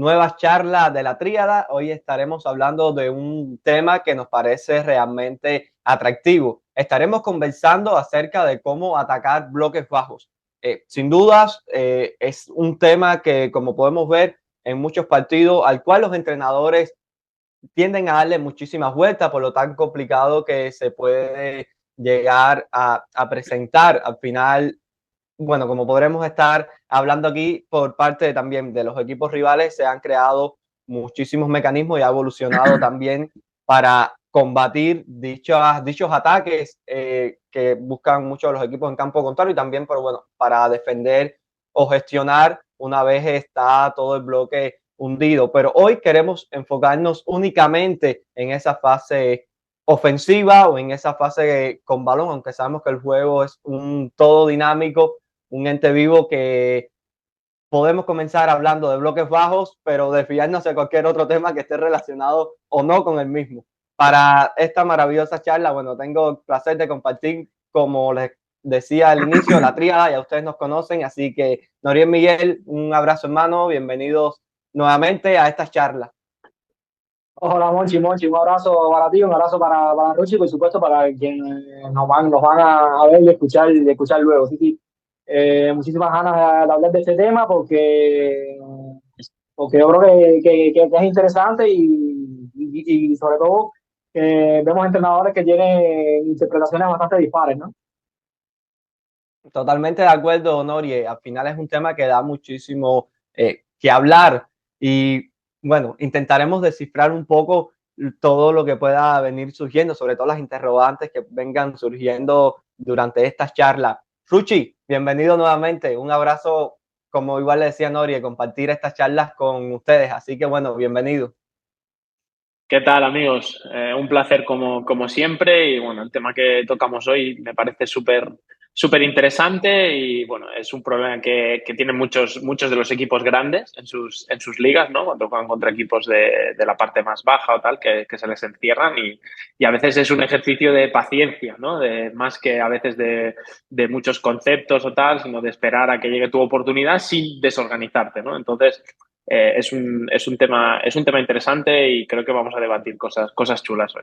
nuevas charlas de la tríada. Hoy estaremos hablando de un tema que nos parece realmente atractivo. Estaremos conversando acerca de cómo atacar bloques bajos. Sin dudas, es un tema que, como podemos ver en muchos partidos, al cual los entrenadores tienden a darle muchísimas vueltas, por lo tan complicado que se puede llegar a presentar. Al final, bueno, como podremos estar hablando aquí por parte también de los equipos rivales, se han creado muchísimos mecanismos y ha evolucionado también para combatir dichos ataques que buscan muchos de los equipos en campo contrario y también, pero bueno, para defender o gestionar una vez está todo el bloque hundido. Pero hoy queremos enfocarnos únicamente en esa fase ofensiva o en esa fase con balón, aunque sabemos que el juego es un todo dinámico, un ente vivo que podemos comenzar hablando de bloques bajos, pero desviarnos a cualquier otro tema que esté relacionado o no con el mismo. Para esta maravillosa charla, bueno, tengo el placer de compartir, como les decía al inicio, la tríada, ya ustedes nos conocen, así que Noriel, Miguel, un abrazo hermano, bienvenidos nuevamente a esta charla. Hola Monchi, un abrazo para ti, un abrazo para Ruchi y por supuesto para quienes nos van a ver y escuchar luego. Sí, sí. Muchísimas ganas de hablar de este tema porque yo creo que es interesante y sobre todo vemos entrenadores que tienen interpretaciones bastante dispares, ¿no? Totalmente de acuerdo, Nori. Al final es un tema que da muchísimo que hablar y bueno, intentaremos descifrar un poco todo lo que pueda venir surgiendo, sobre todo las interrogantes que vengan surgiendo durante estas charlas. Ruchi, bienvenido nuevamente. Un abrazo, como igual le decía Nori, compartir estas charlas con ustedes. Así que bueno, bienvenido. ¿Qué tal, amigos? Un placer como siempre y bueno, el tema que tocamos hoy me parece súper interesante y bueno, es un problema que tienen muchos de los equipos grandes en sus ligas, ¿no? Cuando juegan contra equipos de la parte más baja o tal, que se les encierran y a veces es un ejercicio de paciencia, ¿no? Más que a veces de muchos conceptos o tal, sino de esperar a que llegue tu oportunidad sin desorganizarte, ¿no? Entonces, es un tema interesante y creo que vamos a debatir cosas chulas hoy.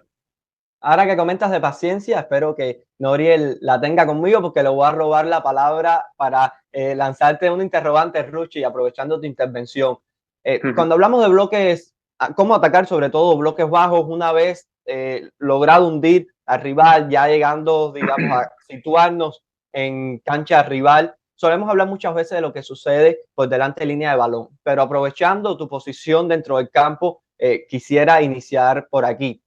Ahora que comentas de paciencia, espero que Noriel la tenga conmigo porque le voy a robar la palabra para lanzarte un interrogante, Ruchi, aprovechando tu intervención. Cuando hablamos de bloques, cómo atacar sobre todo bloques bajos una vez logrado hundir al rival, ya llegando, digamos, a situarnos en cancha rival, solemos hablar muchas veces de lo que sucede por delante de línea de balón, pero aprovechando tu posición dentro del campo, quisiera iniciar por aquí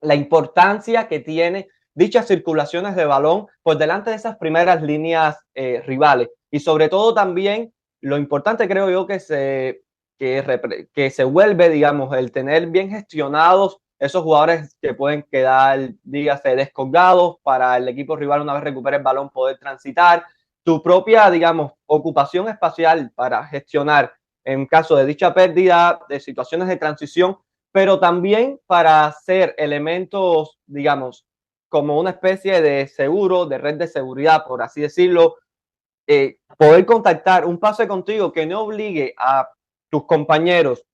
la importancia que tiene dichas circulaciones de balón por delante de esas primeras líneas rivales y sobre todo también lo importante creo yo que se vuelve, digamos, el tener bien gestionados esos jugadores que pueden quedar, dígase, descolgados para el equipo rival una vez recupere el balón poder transitar, tu propia, digamos, ocupación espacial para gestionar en caso de dicha pérdida de situaciones de transición, pero también para ser elementos, digamos, como una especie de seguro, de red de seguridad, por así decirlo, poder contactar un pase contigo que no obligue a tus compañeros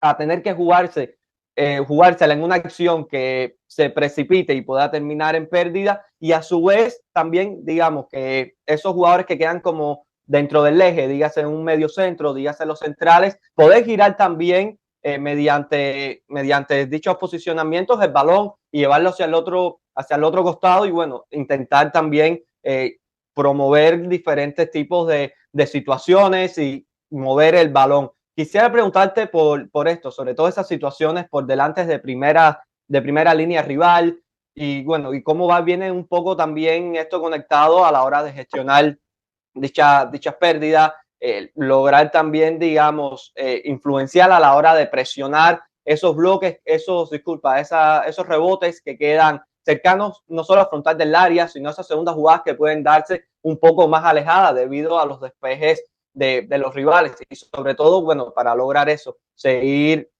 a tener que jugársela en una acción que se precipite y pueda terminar en pérdida y a su vez también digamos que esos jugadores que quedan como dentro del eje, dígase un medio centro, dígase los centrales, poder girar también mediante dichos posicionamientos el balón y llevarlo hacia el otro costado y bueno, intentar también promover diferentes tipos de situaciones y mover el balón. Quisiera preguntarte por esto, sobre todo esas situaciones por delante de primera línea rival y bueno, y cómo viene un poco también esto conectado a la hora de gestionar dichas pérdidas, lograr también, digamos, influenciar a la hora de presionar esos bloques, esos rebotes que quedan cercanos no solo a frontal del área, sino a esas segundas jugadas que pueden darse un poco más alejadas debido a los despejes de los rivales y sobre todo, bueno, para lograr eso, seguir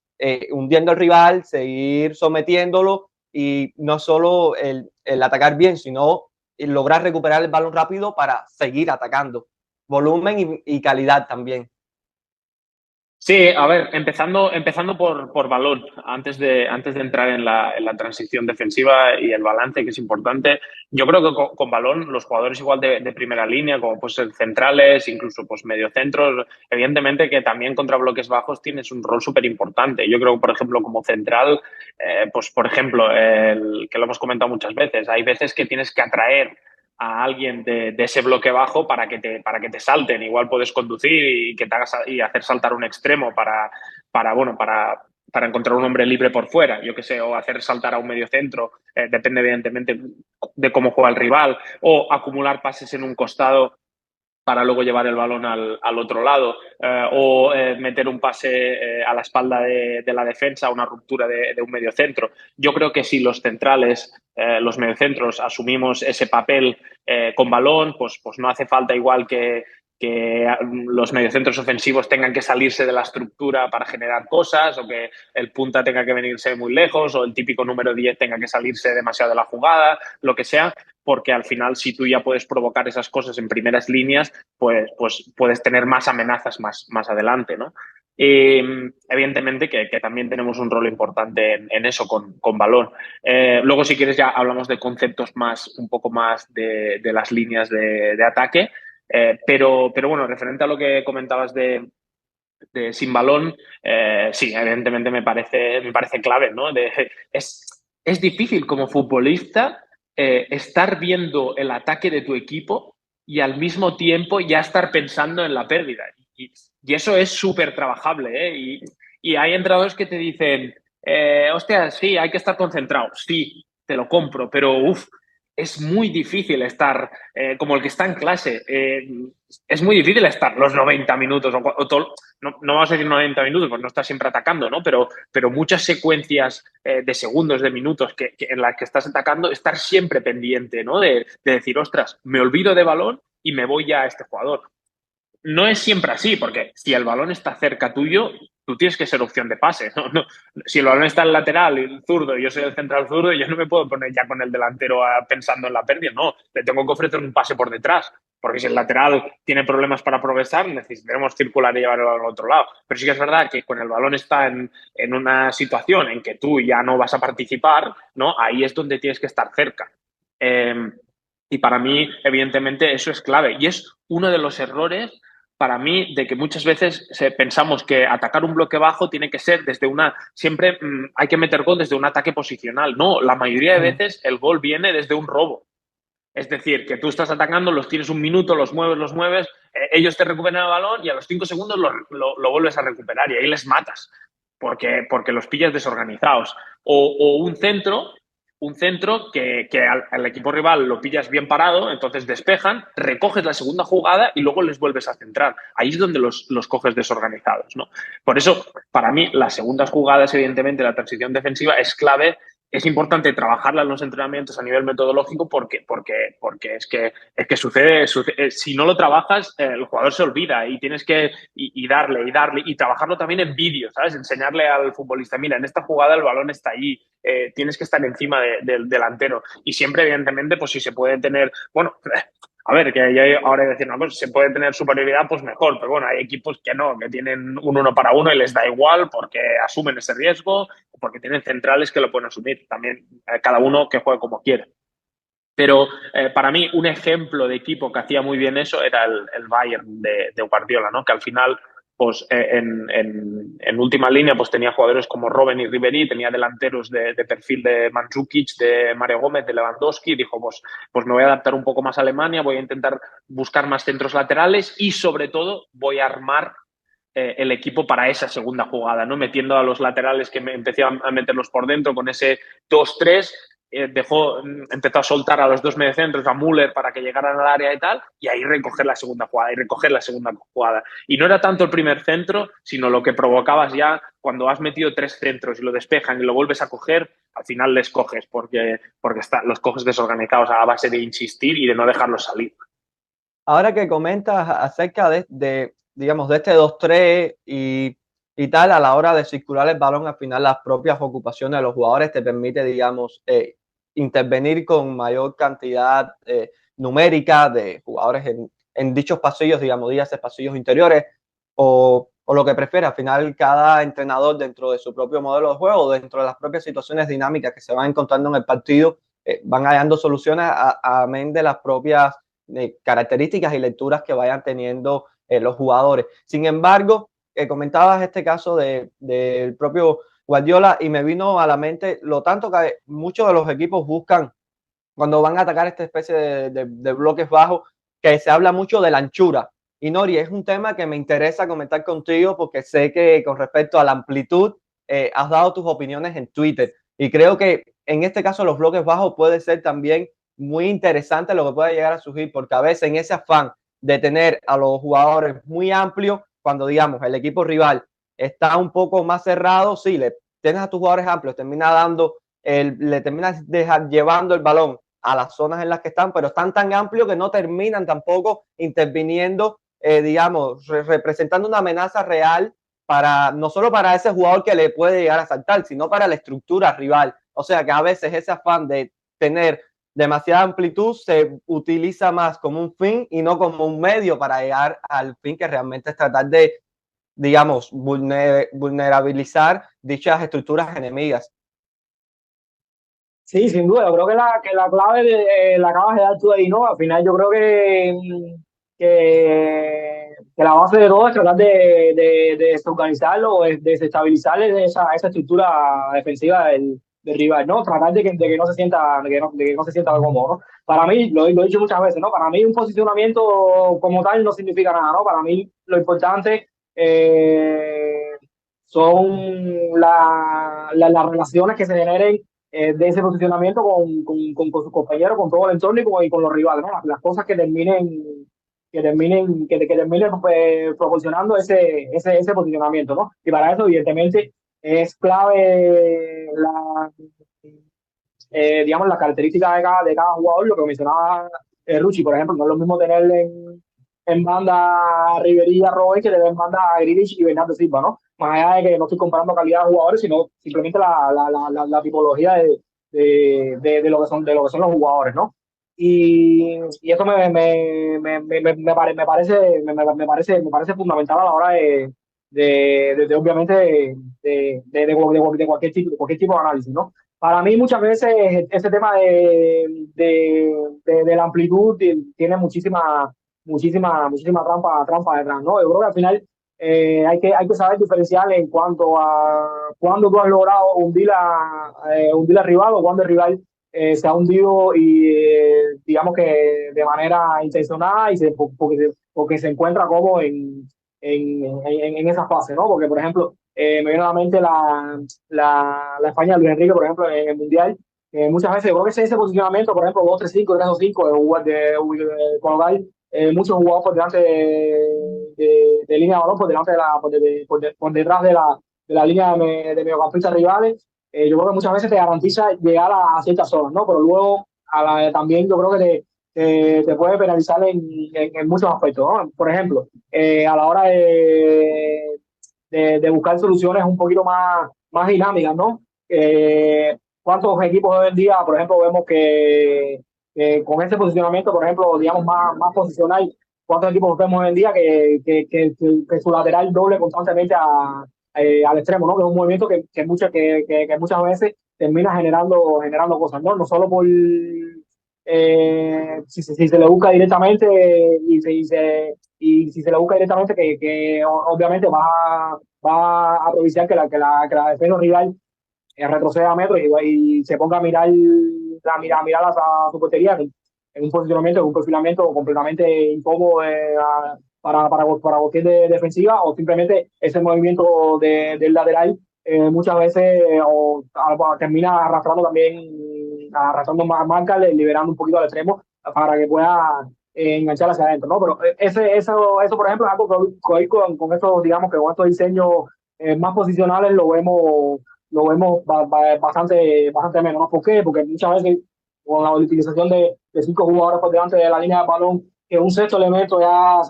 hundiendo al rival, seguir sometiéndolo y no solo el atacar bien, sino lograr recuperar el balón rápido para seguir atacando. Volumen y calidad también. Sí, a ver, empezando por balón, antes de entrar en la transición defensiva y el balance, que es importante, yo creo que con balón los jugadores igual de primera línea, como pues centrales, incluso pues mediocentros, evidentemente que también contra bloques bajos tienes un rol súper importante. Yo creo que, por ejemplo, como central, pues por ejemplo, que lo hemos comentado muchas veces, hay veces que tienes que atraer a alguien de ese bloque bajo para que te salten. Igual puedes conducir y que te hagas y hacer saltar un extremo para encontrar un hombre libre por fuera, yo qué sé, o hacer saltar a un medio centro, depende evidentemente de cómo juega el rival, o acumular pases en un costado para luego llevar el balón al otro lado, o meter un pase a la espalda de la defensa, una ruptura de un mediocentro. Yo creo que si los centrales, los mediocentros, asumimos ese papel con balón, pues no hace falta igual que los mediocentros ofensivos tengan que salirse de la estructura para generar cosas, o que el punta tenga que venirse muy lejos, o el típico número 10 tenga que salirse demasiado de la jugada, lo que sea, porque al final si tú ya puedes provocar esas cosas en primeras líneas, pues puedes tener más amenazas más adelante, ¿no? Y evidentemente que también tenemos un rol importante en eso con balón. Luego, si quieres, ya hablamos de conceptos un poco más de las líneas de ataque. Pero bueno, referente a lo que comentabas de sin balón, sí, evidentemente me parece clave, ¿no? Es difícil como futbolista estar viendo el ataque de tu equipo y al mismo tiempo ya estar pensando en la pérdida. Y eso es súper trabajable, ¿eh? Y hay entrenadores que te dicen, hostia, sí, hay que estar concentrado. Sí, te lo compro, pero uff, es muy difícil estar como el que está en clase. Es muy difícil estar los 90 minutos no vamos a decir 90 minutos, pues no estás siempre atacando, ¿no? Pero muchas secuencias de segundos, de minutos en las que estás atacando, estar siempre pendiente, ¿no? De decir, ostras, me olvido de balón y me voy ya a este jugador. No es siempre así, porque si el balón está cerca tuyo, tú tienes que ser opción de pase. ¿No? No, si el balón está en el lateral y el zurdo, y yo soy el central zurdo, yo no me puedo poner ya con el delantero pensando en la pérdida. No, le tengo que ofrecer un pase por detrás. Porque si el lateral tiene problemas para progresar, necesitaremos circular y llevarlo al otro lado. Pero sí que es verdad que cuando el balón está en una situación en que tú ya no vas a participar, ¿no? Ahí es donde tienes que estar cerca. Y para mí, evidentemente, eso es clave. Y es uno de los errores para mí, de que muchas veces pensamos que atacar un bloque bajo tiene que ser siempre hay que meter gol desde un ataque posicional. No, la mayoría de veces el gol viene desde un robo. Es decir, que tú estás atacando, los tienes un minuto, los mueves, ellos te recuperan el balón y a los 5 segundos lo vuelves a recuperar y ahí les matas porque los pillas desorganizados. O un centro que al equipo rival lo pillas bien parado, entonces despejan, recoges la segunda jugada y luego les vuelves a centrar. Ahí es donde los coges desorganizados, ¿no? Por eso, para mí, las segundas jugadas, evidentemente, la transición defensiva es clave. Es importante trabajarla en los entrenamientos a nivel metodológico porque es que sucede, si no lo trabajas, el jugador se olvida y tienes que darle y trabajarlo también en vídeo, ¿sabes? Enseñarle al futbolista, mira, en esta jugada el balón está allí, tienes que estar encima del delantero. Y siempre, evidentemente, pues si se puede tener, bueno, a ver, que ya ahora hay que decir una cosa, se puede tener superioridad, pues mejor, pero bueno, hay equipos que no, que tienen un 1 para 1 y les da igual porque asumen ese riesgo, porque tienen centrales que lo pueden asumir. También cada uno que juegue como quiere. Pero para mí un ejemplo de equipo que hacía muy bien eso era el Bayern de Guardiola, ¿no? Que al final, pues en última línea, pues tenía jugadores como Robben y Ribéry, tenía delanteros de perfil de Mandzukic, de Mario Gómez, de Lewandowski, y dijo, pues me voy a adaptar un poco más a Alemania, voy a intentar buscar más centros laterales y sobre todo voy a armar el equipo para esa segunda jugada, ¿no? Metiendo a los laterales que empecé a meterlos por dentro con ese 2-3, empezó a soltar a los dos mediocentros, a Müller para que llegaran al área y tal, y ahí recoger la segunda jugada, y recoger la segunda jugada. Y no era tanto el primer centro, sino lo que provocabas ya cuando has metido 3 centros y lo despejan y lo vuelves a coger, al final les coges, porque los coges desorganizados a base de insistir y de no dejarlos salir. Ahora que comentas acerca digamos, de este 2-3 y tal, a la hora de circular el balón, al final las propias ocupaciones de los jugadores te permite, digamos, intervenir con mayor cantidad numérica de jugadores en dichos pasillos, digamos, días de pasillos interiores, o o lo que prefiera. Al final, cada entrenador dentro de su propio modelo de juego, dentro de las propias situaciones dinámicas que se van encontrando en el partido, van hallando soluciones amén de las propias características y lecturas que vayan teniendo los jugadores. Sin embargo, comentabas este caso del propio Guardiola y me vino a la mente lo tanto que muchos de los equipos buscan cuando van a atacar esta especie de bloques bajos, que se habla mucho de la anchura. Y Nori, es un tema que me interesa comentar contigo porque sé que con respecto a la amplitud has dado tus opiniones en Twitter y creo que en este caso los bloques bajos puede ser también muy interesante lo que puede llegar a surgir porque a veces en ese afán de tener a los jugadores muy amplios, cuando digamos el equipo rival está un poco más cerrado, sí, le tienes a tus jugadores amplios, termina dando le terminas llevando el balón a las zonas en las que están, pero están tan amplios que no terminan tampoco interviniendo, digamos, representando una amenaza real para no solo para ese jugador que le puede llegar a saltar, sino para la estructura rival. O sea que a veces ese afán de tener demasiada amplitud se utiliza más como un fin y no como un medio para llegar al fin que realmente es tratar de, digamos, vulnerabilizar dichas estructuras enemigas. Sí, sin duda, yo creo que la clave la acabas de dar tú ahí, ¿no? Al final yo creo que la base de todo es tratar de desorganizarlo o de desestabilizar esa estructura defensiva del rival, ¿no? Tratar de que no se sienta, de que no se sienta cómodo, ¿no? Para mí, lo he dicho muchas veces, ¿no? Para mí un posicionamiento como tal no significa nada, ¿no? Para mí lo importante son las relaciones que se generen de ese posicionamiento con sus compañeros, con todo el entorno y con los rivales, ¿no? Las cosas que terminen proporcionando ese posicionamiento, ¿no? Y para eso, evidentemente, es clave digamos, las características de cada jugador, lo que mencionaba Ruchi, por ejemplo, no es lo mismo tenerle en banda a Ribery y a Robben que tener en banda a Grealish y Bernardo Silva, ¿no? Más allá de que no estoy comparando calidad de jugadores, sino simplemente la tipología de lo que son los jugadores, ¿no? Y eso me parece fundamental a la hora obviamente de cualquier tipo de análisis, ¿no? Para mí muchas veces ese tema de la amplitud tiene muchísima trampa detrás, ¿no? Yo creo que al final hay que saber diferenciar en cuanto a cuándo tú has logrado hundir al rival o cuándo el rival se ha hundido y digamos que de manera intencionada y porque se encuentra como en esa fase, ¿no? Porque, por ejemplo, me viene a la mente la España de Luis Enrique, por ejemplo, en el Mundial. Muchas veces, yo creo que ese posicionamiento, por ejemplo, 2-3-5, 3-2-5, de colocar muchos jugadores por delante de línea de balón, por detrás de la línea de mediocampistas rivales. Yo creo que muchas veces te garantiza llegar a ciertas zonas, ¿no? Pero luego también yo creo que te puede penalizar en muchos aspectos, ¿no? Por ejemplo, a la hora de buscar soluciones un poquito más dinámicas, ¿no? ¿Cuántos equipos hoy en día, por ejemplo, vemos con ese posicionamiento, por ejemplo, digamos, más posicional, cuántos equipos vemos hoy en día que su lateral doble constantemente al extremo, ¿no? Que es un movimiento que muchas veces termina generando cosas, ¿no? No solo por si se le busca directamente y si se le busca directamente que obviamente va a propiciar que la defensa rival retroceda a metros y se ponga a mirar a su portería en un posicionamiento, en un perfilamiento completamente incómodo para cualquier defensiva o simplemente ese movimiento del lateral muchas veces termina arrastrando más marcas, liberando un poquito al extremo para que pueda enganchar hacia adentro, ¿no? Pero eso, por ejemplo, es algo que hoy con estos, digamos que con estos diseños más posicionales lo vemos bastante menos, ¿no? ¿Por qué? Porque muchas veces con la utilización de 5 jugadores por delante de la línea de balón, que un sexto elemento ya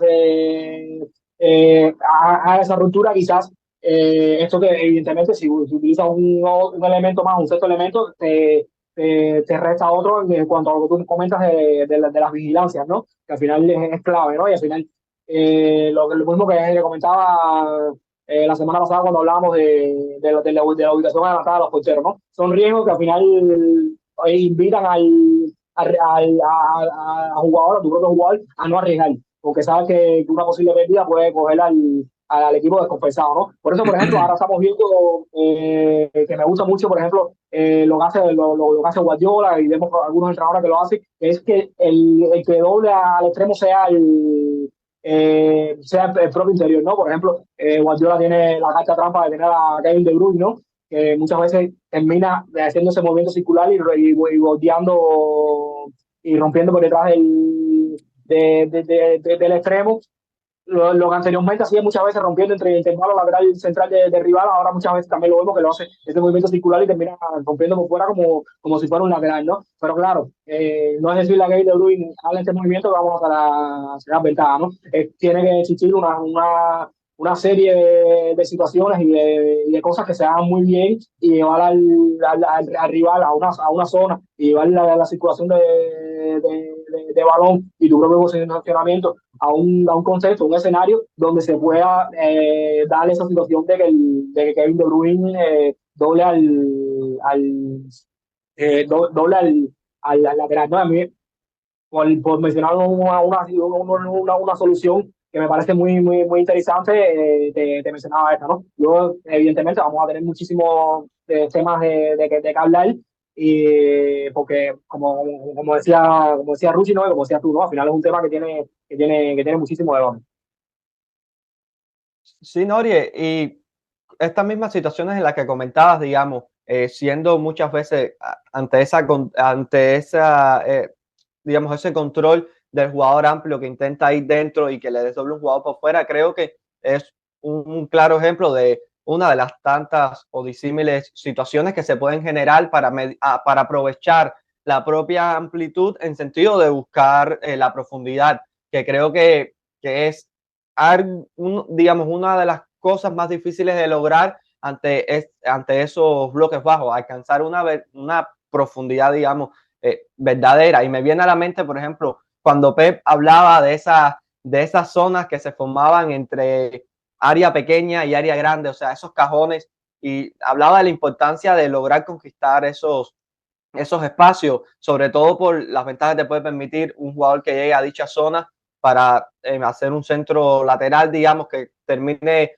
haga esa ruptura, quizás esto que evidentemente si utilizas un elemento más, un sexto elemento, te resta otro en cuanto a lo que tú comentas de las vigilancias, ¿no? Que al final es clave, ¿no? Y al final, lo mismo que le comentaba la semana pasada cuando hablábamos de la ubicación adelantada de los porteros, ¿no? Son riesgos que al final invitan a jugador, a tu propio jugador, a no arriesgar, porque sabes que una posible pérdida puede coger al equipo descompensado, ¿no? Por eso, por ejemplo, ahora estamos viendo que me gusta mucho, por ejemplo, lo que hace Guardiola, y vemos algunos entrenadores que lo hacen, es que el que doble al extremo sea el propio interior, ¿no? Por ejemplo, Guardiola tiene la carta trampa de tener a Kevin De Bruyne, ¿no? Que muchas veces termina haciendo ese movimiento circular y volteando y rompiendo por detrás del extremo lo que anteriormente hacía muchas veces rompiendo entre el intervalo lateral y central de rival, ahora muchas veces también lo vemos que lo hace este movimiento circular y termina rompiendo por fuera como si fuera un lateral, ¿no? Pero claro, no es decirle a Kevin De Bruyne, haga este movimiento que vamos a sacar ventaja, ¿no? Tiene que existir una serie de situaciones y de cosas que se hagan muy bien y llevar al rival a una zona y llevar la circulación de balón y tu propio posicionamiento a un concepto, un escenario donde se pueda dar esa situación de que Kevin De Bruyne doble al lateral. ¿No? A mí, por mencionar una solución que me parece muy, muy, muy interesante, te mencionaba esta, ¿no? Yo, evidentemente, vamos a tener muchísimos temas de que hablar, y porque como decía Ruchi, ¿no? Y como decías tú, ¿no? Al final es un tema que tiene muchísimo valor. Sí, Norie, y estas mismas situaciones en las que comentabas, digamos, siendo muchas veces digamos, ese control del jugador amplio que intenta ir dentro y que le desdoble un jugador por fuera, creo que es un claro ejemplo de una de las tantas o disímiles situaciones que se pueden generar para aprovechar la propia amplitud en sentido de buscar la profundidad, que creo que es, digamos, una de las cosas más difíciles de lograr ante esos bloques bajos, alcanzar una profundidad, digamos, verdadera. Y me viene a la mente, por ejemplo, cuando Pep hablaba de esas zonas que se formaban entre área pequeña y área grande, o sea, esos cajones, y hablaba de la importancia de lograr conquistar esos espacios, sobre todo por las ventajas que puede permitir un jugador que llegue a dicha zona para hacer un centro lateral, digamos, que termine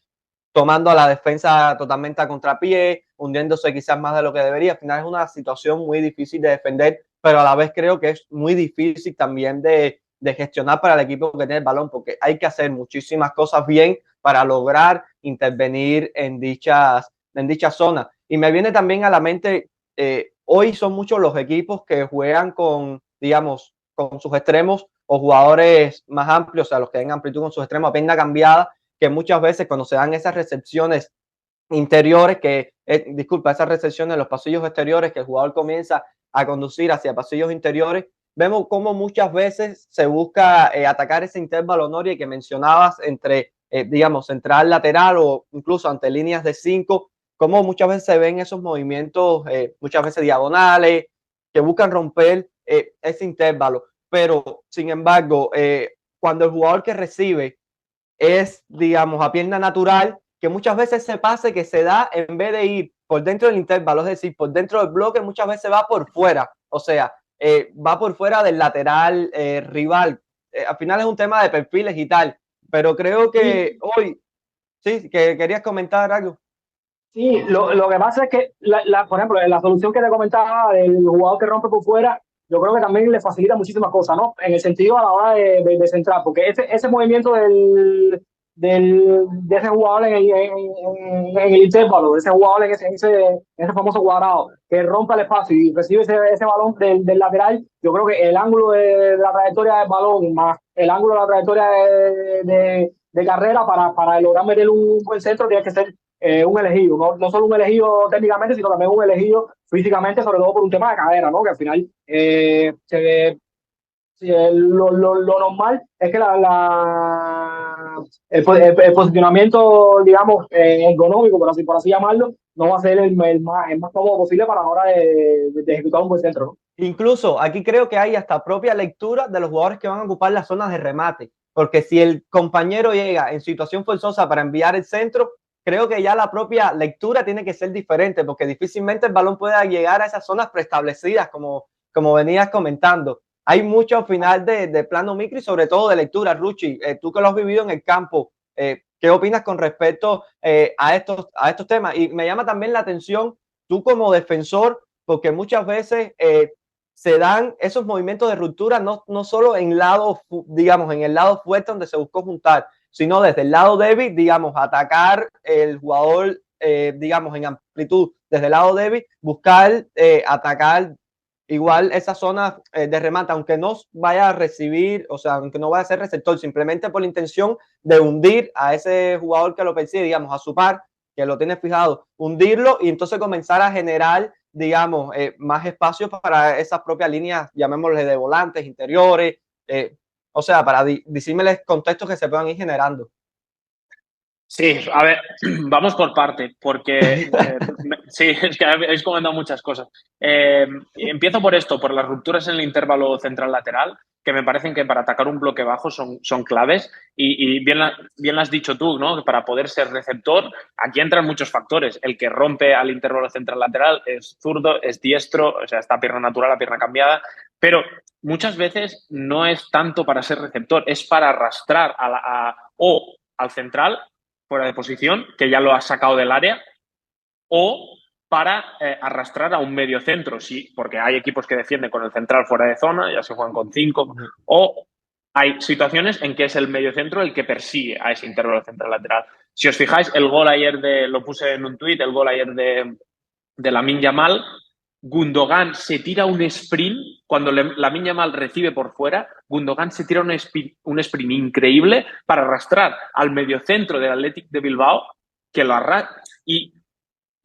tomando a la defensa totalmente a contrapié, hundiéndose quizás más de lo que debería. Al final es una situación muy difícil de defender, pero a la vez creo que es muy difícil también de gestionar para el equipo que tiene el balón, porque hay que hacer muchísimas cosas bien para lograr intervenir en dichas zonas. Y me viene también a la mente, hoy son muchos los equipos que juegan con, digamos, con sus extremos o jugadores más amplios, o sea, los que den amplitud con sus extremos, apenas cambiada, que muchas veces cuando se dan esas recepciones interiores, esas recepciones en los pasillos exteriores, que el jugador comienza a conducir hacia pasillos interiores, vemos cómo muchas veces se busca atacar ese intervalo, Norie, que mencionabas entre, digamos, central, lateral o incluso ante líneas de 5, cómo muchas veces se ven esos movimientos, muchas veces diagonales, que buscan romper ese intervalo. Pero, sin embargo, cuando el jugador que recibe es, digamos, a pierna natural, que muchas veces se pase que se da en vez de ir por dentro del intervalo, es decir, por dentro del bloque, muchas veces va por fuera, o sea, va por fuera del lateral rival. Al final es un tema de perfiles y tal, pero creo que hoy, sí, que querías comentar algo. Sí, lo que pasa es que, por ejemplo, la solución que te comentaba del jugador que rompe por fuera, yo creo que también le facilita muchísimas cosas, ¿no? En el sentido a la hora de centrar, porque ese movimiento de ese jugador en el intervalo, de ese jugador en ese famoso cuadrado, que rompe el espacio y recibe ese balón del lateral, yo creo que el ángulo de la trayectoria del balón más el ángulo de la trayectoria de carrera para lograr meter un buen centro tiene que ser un elegido, no solo un elegido técnicamente, sino también un elegido físicamente, sobre todo por un tema de cadera, ¿no? Que al final lo normal es que el posicionamiento, digamos, económico, por así llamarlo, no va a ser el más cómodo posible para la hora de ejecutar un buen centro, ¿no? Incluso aquí creo que hay hasta propia lectura de los jugadores que van a ocupar las zonas de remate, porque si el compañero llega en situación forzosa para enviar el centro, creo que ya la propia lectura tiene que ser diferente, porque difícilmente el balón pueda llegar a esas zonas preestablecidas, como venías comentando. Hay mucho al final de plano micro y sobre todo de lectura. Ruchi, tú que lo has vivido en el campo, ¿qué opinas con respecto a estos temas? Y me llama también la atención, tú como defensor, porque muchas veces se dan esos movimientos de ruptura no solo en lado, digamos, en el lado fuerte donde se buscó juntar, sino desde el lado débil, digamos, atacar el jugador, digamos, en amplitud desde el lado débil, buscar atacar igual esa zona de remate, aunque no vaya a recibir, o sea, aunque no vaya a ser receptor, simplemente por la intención de hundir a ese jugador que lo persigue, digamos, a su par, que lo tiene fijado, hundirlo y entonces comenzar a generar, digamos, más espacio para esas propias líneas, llamémosle de volantes, interiores, o sea, para disímiles contextos que se puedan ir generando. Sí, a ver, vamos por parte, porque sí, es que habéis comentado muchas cosas. Empiezo por esto, por las rupturas en el intervalo central-lateral, que me parecen que para atacar un bloque bajo son claves. Y bien, bien lo has dicho tú, ¿no? Que para poder ser receptor, aquí entran muchos factores. El que rompe al intervalo central-lateral es zurdo, es diestro, o sea, está pierna natural, a pierna cambiada, pero muchas veces no es tanto para ser receptor, es para arrastrar o al central fuera de posición, que ya lo has sacado del área, o para arrastrar a un medio centro, sí, porque hay equipos que defienden con el central fuera de zona, ya se juegan con 5, o hay situaciones en que es el medio centro el que persigue a ese intervalo central lateral. Si os fijáis, el gol ayer lo puse en un tuit, el gol ayer de Lamine Yamal, Gundogan se tira un sprint, cuando Lamine Yamal recibe por fuera, Gundogan se tira un sprint increíble para arrastrar al mediocentro del Athletic de Bilbao, que lo arrastra. Y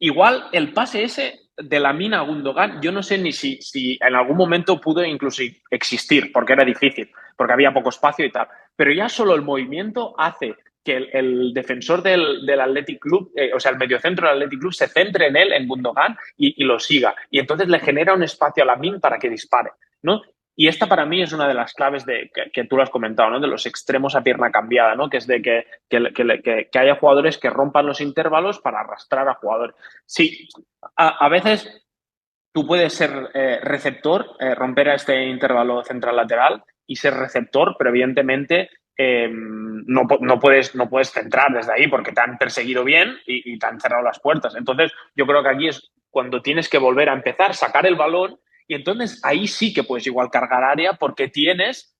igual el pase ese de Lamine a Gundogan, yo no sé ni si en algún momento pudo incluso existir, porque era difícil, porque había poco espacio y tal. Pero ya solo el movimiento hace que el defensor del Athletic Club, o sea, el mediocentro del Athletic Club, se centre en él, en Gundogan, y lo siga. Y entonces le genera un espacio a Lamine para que dispare, ¿no? Y esta para mí es una de las claves que tú lo has comentado, ¿no? De los extremos a pierna cambiada, ¿no? Que es de que haya jugadores que rompan los intervalos para arrastrar a jugadores. Sí, a veces tú puedes ser receptor, romper a este intervalo central-lateral y ser receptor, pero evidentemente no puedes centrar desde ahí porque te han perseguido bien y te han cerrado las puertas. Entonces, yo creo que aquí es cuando tienes que volver a empezar, sacar el balón y entonces ahí sí que puedes igual cargar área porque tienes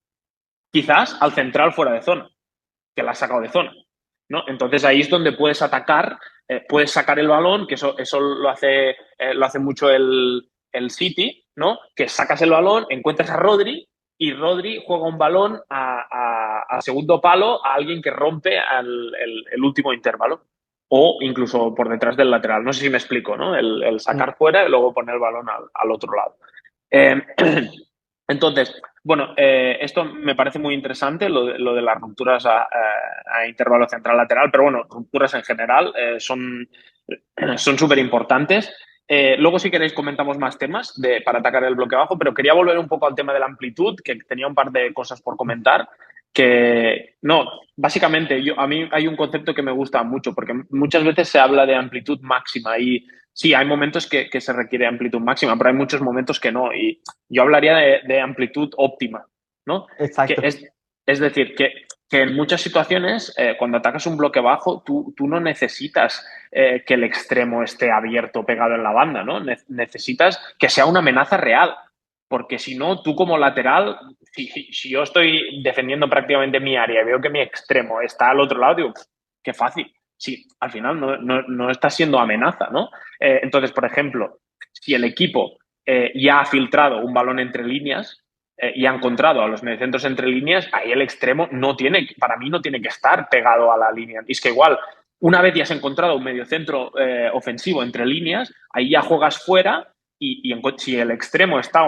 quizás al central fuera de zona, que la has sacado de zona, ¿no? Entonces ahí es donde puedes atacar, puedes sacar el balón, que eso lo hace mucho el City, ¿no? Que sacas el balón, encuentras a Rodri y Rodri juega un balón a segundo palo a alguien que rompe el último intervalo o incluso por detrás del lateral. No sé si me explico, ¿no? El sacar fuera y luego poner el balón al otro lado. Eh, entonces, bueno, esto me parece muy interesante, lo de las rupturas a intervalo central-lateral, pero bueno, rupturas en general son súper importantes. Luego, si queréis, comentamos más temas para atacar el bloque bajo, pero quería volver un poco al tema de la amplitud, que tenía un par de cosas por comentar. Que no, básicamente, a mí hay un concepto que me gusta mucho, porque muchas veces se habla de amplitud máxima y sí, hay momentos que se requiere amplitud máxima, pero hay muchos momentos que no. Y yo hablaría de amplitud óptima, ¿no? Exacto. Es decir, que en muchas situaciones, cuando atacas un bloque bajo, tú no necesitas que el extremo esté abierto, pegado en la banda, ¿no? Necesitas que sea una amenaza real. Porque si no, tú como lateral, si yo estoy defendiendo prácticamente mi área y veo que mi extremo está al otro lado, digo, qué fácil. Sí, al final no está siendo amenaza, ¿no? Entonces, por ejemplo, si el equipo ya ha filtrado un balón entre líneas y ha encontrado a los mediocentros entre líneas, ahí el extremo para mí no tiene que estar pegado a la línea. Y es que igual, una vez ya has encontrado un mediocentro ofensivo entre líneas, ahí ya juegas fuera y si el extremo está,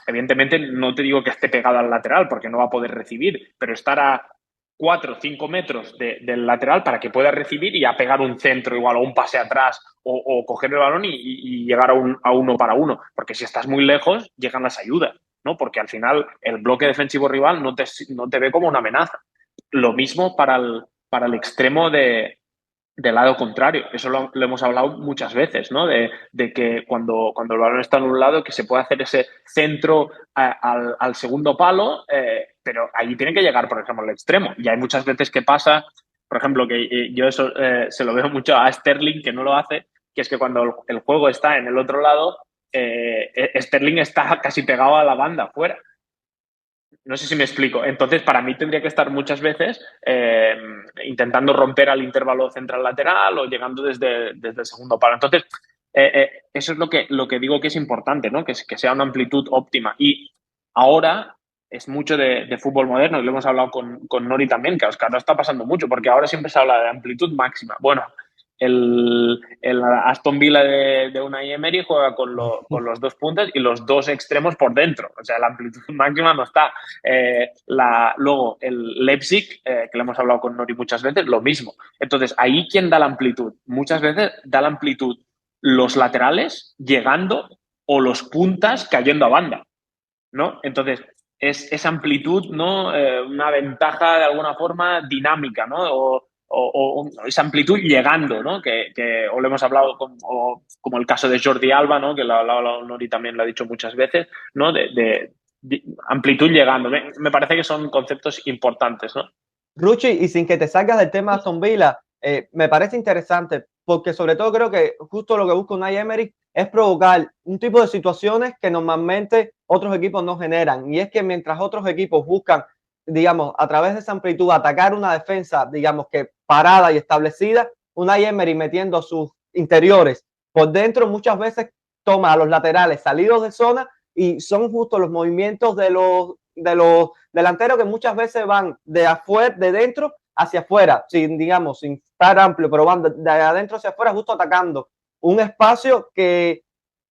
evidentemente no te digo que esté pegado al lateral porque no va a poder recibir, pero estar a 4 o 5 metros del lateral para que pueda recibir y a pegar un centro igual o un pase atrás o coger el balón y llegar a uno para uno. Porque si estás muy lejos, llegan las ayudas, ¿no? Porque al final el bloque defensivo rival no te ve como una amenaza. Lo mismo para el extremo del lado contrario. Eso lo hemos hablado muchas veces, ¿no? De que cuando el balón está en un lado, que se puede hacer ese centro al segundo palo, pero allí tiene que llegar, por ejemplo, al extremo. Y hay muchas veces que pasa, por ejemplo, que yo eso se lo veo mucho a Sterling, que no lo hace, que es que cuando el juego está en el otro lado, Sterling está casi pegado a la banda afuera. No sé si me explico. Entonces, para mí tendría que estar muchas veces intentando romper al intervalo central-lateral o llegando desde el segundo palo. Entonces, eso es lo que digo que es importante, ¿no? Que sea una amplitud óptima. Y ahora es mucho de fútbol moderno, y lo hemos hablado con Nori también, que a Oscar no está pasando mucho, porque ahora siempre se habla de amplitud máxima. Bueno, el Aston Villa de Unai Emery juega con los dos puntas y los dos extremos por dentro. O sea, la amplitud máxima no está. Luego, el Leipzig, que le hemos hablado con Nori muchas veces, lo mismo. Entonces, ahí, ¿quién da la amplitud? Muchas veces da la amplitud los laterales llegando o los puntas cayendo a banda, ¿no? Entonces, es esa amplitud, ¿no? Una ventaja de alguna forma dinámica, ¿no? O esa amplitud llegando, ¿no? O lo hemos hablado como el caso de Jordi Alba, ¿no? Que lo ha hablado Nori, también lo ha dicho muchas veces, ¿no? De amplitud llegando. Me parece que son conceptos importantes, ¿no? Ruchi, y sin que te salgas del tema de Aston Villa, me parece interesante porque sobre todo creo que justo lo que busca Unai Emery es provocar un tipo de situaciones que normalmente otros equipos no generan. Y es que mientras otros equipos buscan, digamos, a través de esa amplitud, atacar una defensa, digamos que parada y establecida, Unai Emery metiendo sus interiores por dentro muchas veces toma a los laterales salidos de zona y son justo los movimientos de los delanteros que muchas veces van de afuera, de dentro hacia afuera, sin, digamos, sin estar amplio, pero van de adentro hacia afuera, justo atacando un espacio que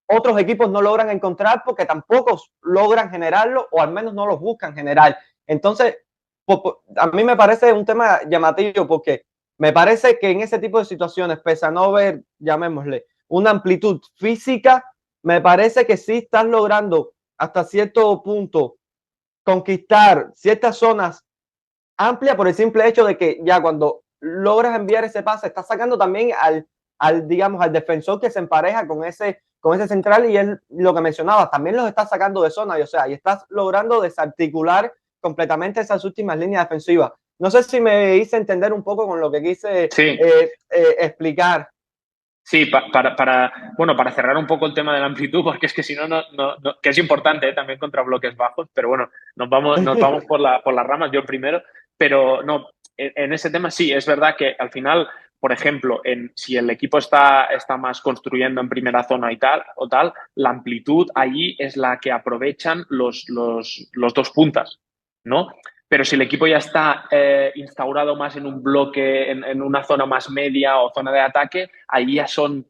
otros equipos no logran encontrar porque tampoco logran generarlo o al menos no los buscan generar. Entonces, a mí me parece un tema llamativo porque me parece que en ese tipo de situaciones, pese a no ver, llamémosle, una amplitud física, me parece que sí estás logrando hasta cierto punto conquistar ciertas zonas amplias por el simple hecho de que ya cuando logras enviar ese pase, estás sacando también digamos, al defensor que se empareja con ese central y es lo que mencionabas, también los estás sacando de zona, y, o sea, y estás logrando desarticular completamente esas últimas líneas defensivas. No sé si me hice entender un poco con lo que quise Sí. explicar. Sí, para cerrar un poco el tema de la amplitud, porque es que si no, que es importante, también contra bloques bajos, pero bueno, nos vamos por las ramas, yo primero, pero no, en ese tema sí, es verdad que al final, por ejemplo, si el equipo está más construyendo en primera zona y tal, la amplitud allí es la que aprovechan los dos puntas, ¿no? Pero si el equipo ya está instaurado más en un bloque, en una zona más media o zona de ataque, ahí ya son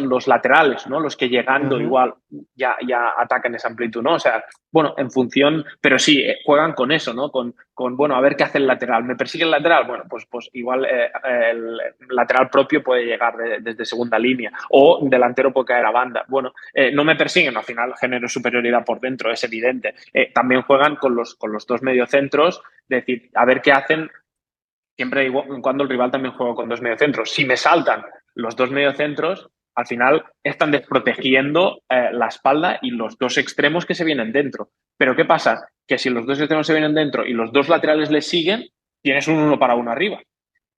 los laterales, ¿no? Los que llegando igual ya atacan esa amplitud, ¿no? O sea, bueno, en función, pero sí, juegan con eso, ¿no? Con, bueno, a ver qué hace el lateral. ¿Me persigue el lateral? Bueno, pues igual el lateral propio puede llegar desde segunda línea o un delantero puede caer a banda. Bueno, no me persiguen, al final genero superioridad por dentro, es evidente. También juegan con los dos mediocentros, es decir, a ver qué hacen siempre y cuando el rival también juega con dos mediocentros. Si me saltan los dos mediocentros, al final están desprotegiendo la espalda y los dos extremos que se vienen dentro. Pero ¿qué pasa? Que si los dos extremos se vienen dentro y los dos laterales les siguen, tienes un 1-1 arriba.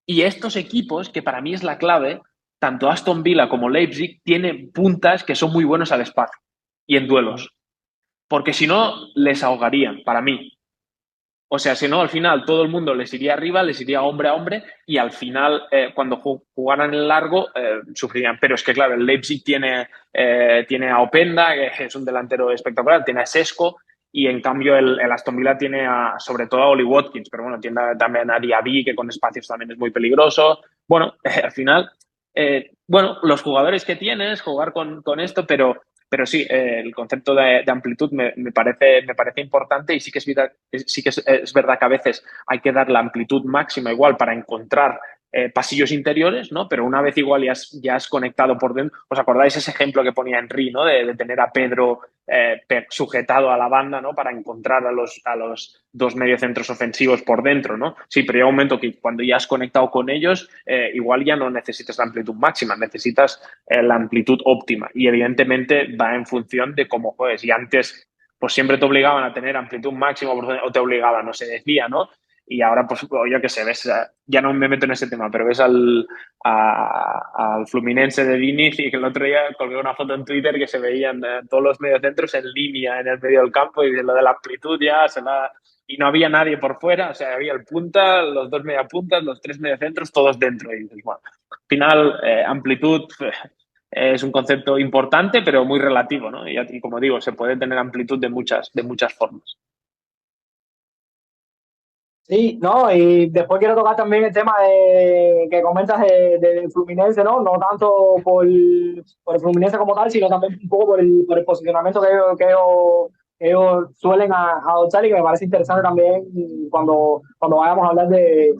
Y estos equipos, que para mí es la clave, tanto Aston Villa como Leipzig, tienen puntas que son muy buenos al espacio y en duelos. Porque si no, les ahogarían, para mí. O sea, si no, al final todo el mundo les iría arriba, les iría hombre a hombre y al final, cuando jugaran en largo, sufrirían. Pero es que, claro, el Leipzig tiene a Openda, que es un delantero espectacular, tiene a Sesco y en cambio el Aston Villa tiene sobre todo a Oli Watkins, pero bueno, tiene también a Diaby, que con espacios también es muy peligroso. Bueno, al final, bueno, los jugadores que tienes, jugar con esto, pero sí, el concepto de amplitud me parece importante y sí que es verdad que a veces hay que dar la amplitud máxima igual para encontrar pasillos interiores, ¿no? Pero una vez igual ya has conectado por dentro. ¿Os acordáis ese ejemplo que ponía Henry, ¿no? De tener a Pedro sujetado a la banda, ¿no? Para encontrar a los dos mediocentros ofensivos por dentro, ¿no? Sí, pero llega un momento que cuando ya has conectado con ellos, igual ya no necesitas la amplitud máxima, necesitas la amplitud óptima. Y evidentemente va en función de cómo juegues. Y antes, pues siempre te obligaban a tener amplitud máxima o te obligaban, no se decía, ¿no? Y ahora, pues yo qué sé, ves, ya no me meto en ese tema, pero ves al Fluminense de Diniz y que el otro día colgué una foto en Twitter que se veían todos los mediocentros en línea en el medio del campo y de lo de la amplitud ya y no había nadie por fuera, o sea, había el punta, los dos mediapuntas, los tres mediocentros, todos dentro. Y dices, bueno, al final, amplitud es un concepto importante, pero muy relativo, ¿no? Y como digo, se puede tener amplitud de muchas formas. Sí, no, y después quiero tocar también el tema que comentas de Fluminense, ¿no? No tanto por el Fluminense como tal, sino también un poco por el posicionamiento que ellos suelen adoptar y que me parece interesante también cuando vayamos a hablar de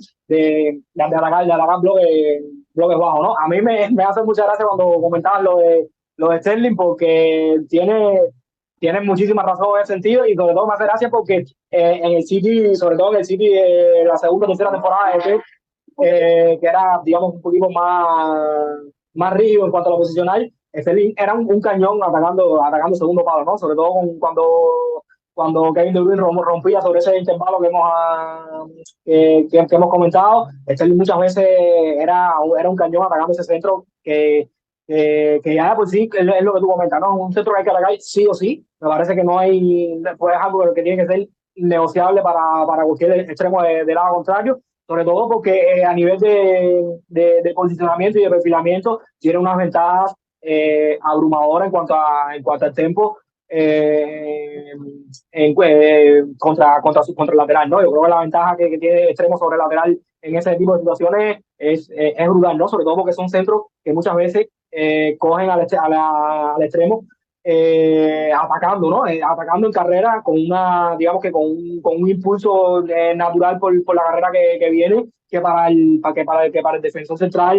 atacar bloques bajos, ¿no? A mí me hace mucha gracia cuando comentaban lo de Sterling porque tienen muchísima razón en ese sentido y sobre todo me hace gracia porque en el City, sobre todo en el City de la segunda o tercera temporada de Pep, que era, digamos, un poquito más rígido en cuanto a lo posicional, Sterling era un cañón atacando segundo palo, ¿no? Sobre todo cuando Kevin De Bruyne rompía sobre ese intervalo que hemos comentado, Sterling muchas veces era un cañón atacando ese centro que ya pues sí, es lo que tú comentas, ¿no? Un centro que hay que atacar sí o sí. Me parece que no hay, pues es algo que tiene que ser negociable para cualquier extremo del lado contrario, sobre todo porque a nivel de posicionamiento y de perfilamiento tiene unas ventajas abrumadoras en cuanto al tempo contra el lateral, ¿no? Yo creo que la ventaja que tiene extremo sobre el lateral en ese tipo de situaciones es brutal, ¿no? Sobre todo porque son centros que muchas veces cogen al extremo atacando, ¿no? Atacando en carrera con digamos que con un impulso natural por la carrera que viene, que para el defensor central,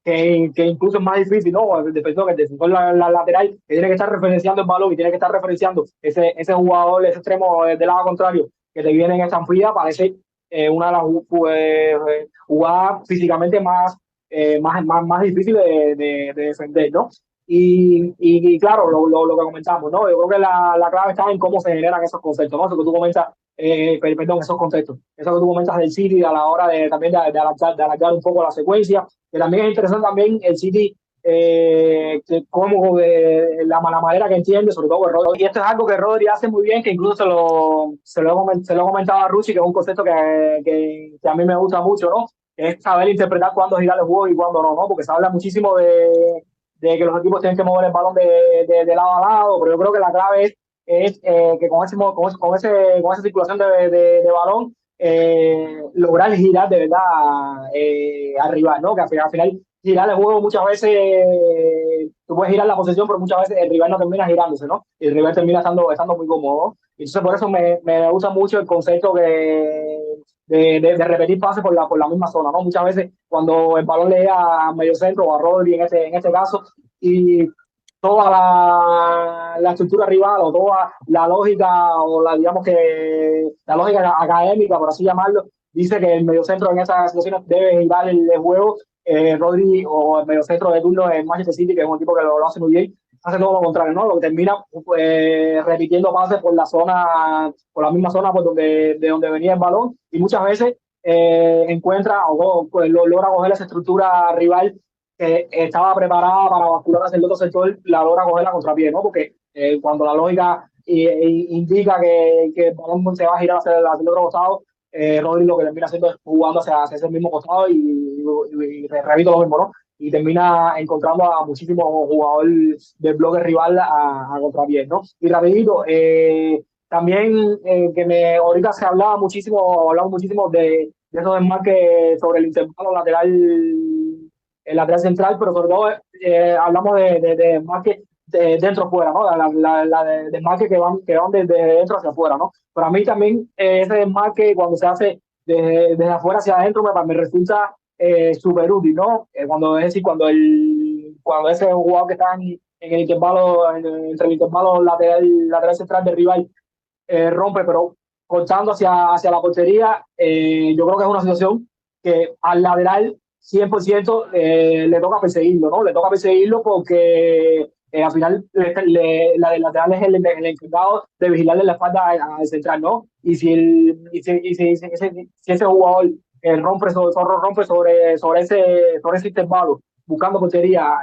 que incluso es más difícil, ¿no? El defensor la lateral, que tiene que estar referenciando el balón y tiene que estar referenciando ese jugador, ese extremo del lado contrario, que te viene en esta amplía, parece una de las jugadas físicamente más difícil de defender, ¿no? Y claro, lo que comentamos, ¿no? Yo creo que la clave está en cómo se generan esos conceptos, ¿no? Eso que tú comentas, perdón, esos conceptos. Eso que tú comentas del City a la hora también de alargar un poco la secuencia, que también es interesante también el City, que como la manera que entiende, sobre todo Rodri. Y esto es algo que Rodri hace muy bien, que incluso se lo he comentado a Ruchi, que es un concepto que a mí me gusta mucho, ¿no? Es saber interpretar cuándo girar el juego y cuándo no, ¿no? Porque se habla muchísimo de que los equipos tienen que mover el balón de lado a lado, pero yo creo que la clave es que con esa circulación de balón, lograr girar de verdad al rival, ¿no? Que al final girar el juego muchas veces, tú puedes girar la posesión, pero muchas veces el rival no termina girándose, ¿no? Y el rival termina estando muy cómodo, ¿no? Entonces por eso me gusta mucho el concepto de repetir pases por la misma zona, ¿no? Muchas veces cuando el balón le llega a medio centro o a Rodri en este caso, y toda la estructura rival o toda la lógica o digamos que la lógica académica, por así llamarlo, dice que el mediocentro en esas situaciones debe girar el juego. Rodri o el mediocentro de turno en Manchester City, que es un equipo que lo hace muy bien, hace todo lo contrario, ¿no? Lo que termina repitiendo pases por la misma zona de donde venía el balón, y muchas veces encuentra o pues, logra coger esa estructura rival que estaba preparada para bascular hacia el otro sector, la logra coger a contrapié, ¿no? Porque cuando la lógica indica que el balón se va a girar hacia el otro costado, Rodri lo que termina haciendo es jugando hacia ese mismo costado y repito lo mismo, ¿no? Y termina encontrando a muchísimos jugadores del bloque rival a contrapié, ¿no? Y rapidito, también ahorita se hablamos muchísimo de esos desmarques sobre el intervalo lateral, el lateral central, pero sobre todo hablamos de desmarques dentro fuera, ¿no? La de desmarque que van desde dentro hacia afuera, ¿no? Para mí también ese desmarque cuando se hace desde afuera hacia adentro me resulta súper útil, ¿no? Es decir, cuando ese jugador que está en el intervalo, entre el intervalo lateral central del rival, rompe, pero cortando hacia la portería, yo creo que es una situación que al lateral 100% le toca perseguirlo, ¿no? Le toca perseguirlo porque al final la del lateral es el encargado de vigilarle la espalda al central, ¿no? Y si ese jugador rompe sobre ese intervalo, buscando portería,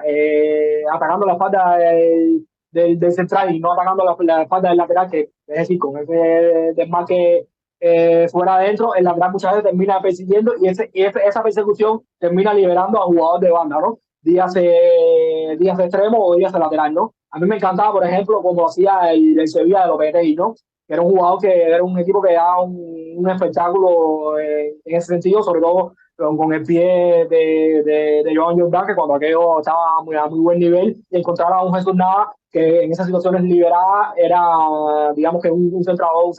atacando la espalda del central y no atacando la espalda del lateral, que es decir, con ese desmarque fuera adentro, el lateral muchas veces termina persiguiendo y esa persecución termina liberando a jugador de banda, ¿no? Días de extremo o días de lateral, ¿no? A mí me encantaba, por ejemplo, como hacía el Sevilla de Lopetegui, ¿no? Que era un jugador que era un equipo que daba un espectáculo en ese sentido, sobre todo con el pie de Joan Jordan, que cuando aquello estaba a muy buen nivel, y encontrar a un Jesús Nava que en esas situaciones liberadas era, digamos que un centrador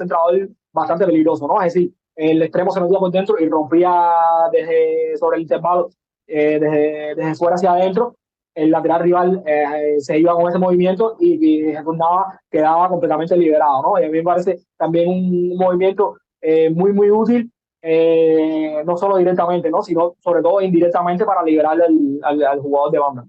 bastante peligroso, ¿no? Es decir, el extremo se metía por dentro y rompía sobre el intervalo, desde fuera hacia adentro. El lateral rival se iba con ese movimiento y Jesús Nava quedaba completamente liberado, ¿no? Y a mí me parece también un movimiento muy útil, no solo directamente, ¿no? Sino sobre todo indirectamente para liberar al jugador de banda.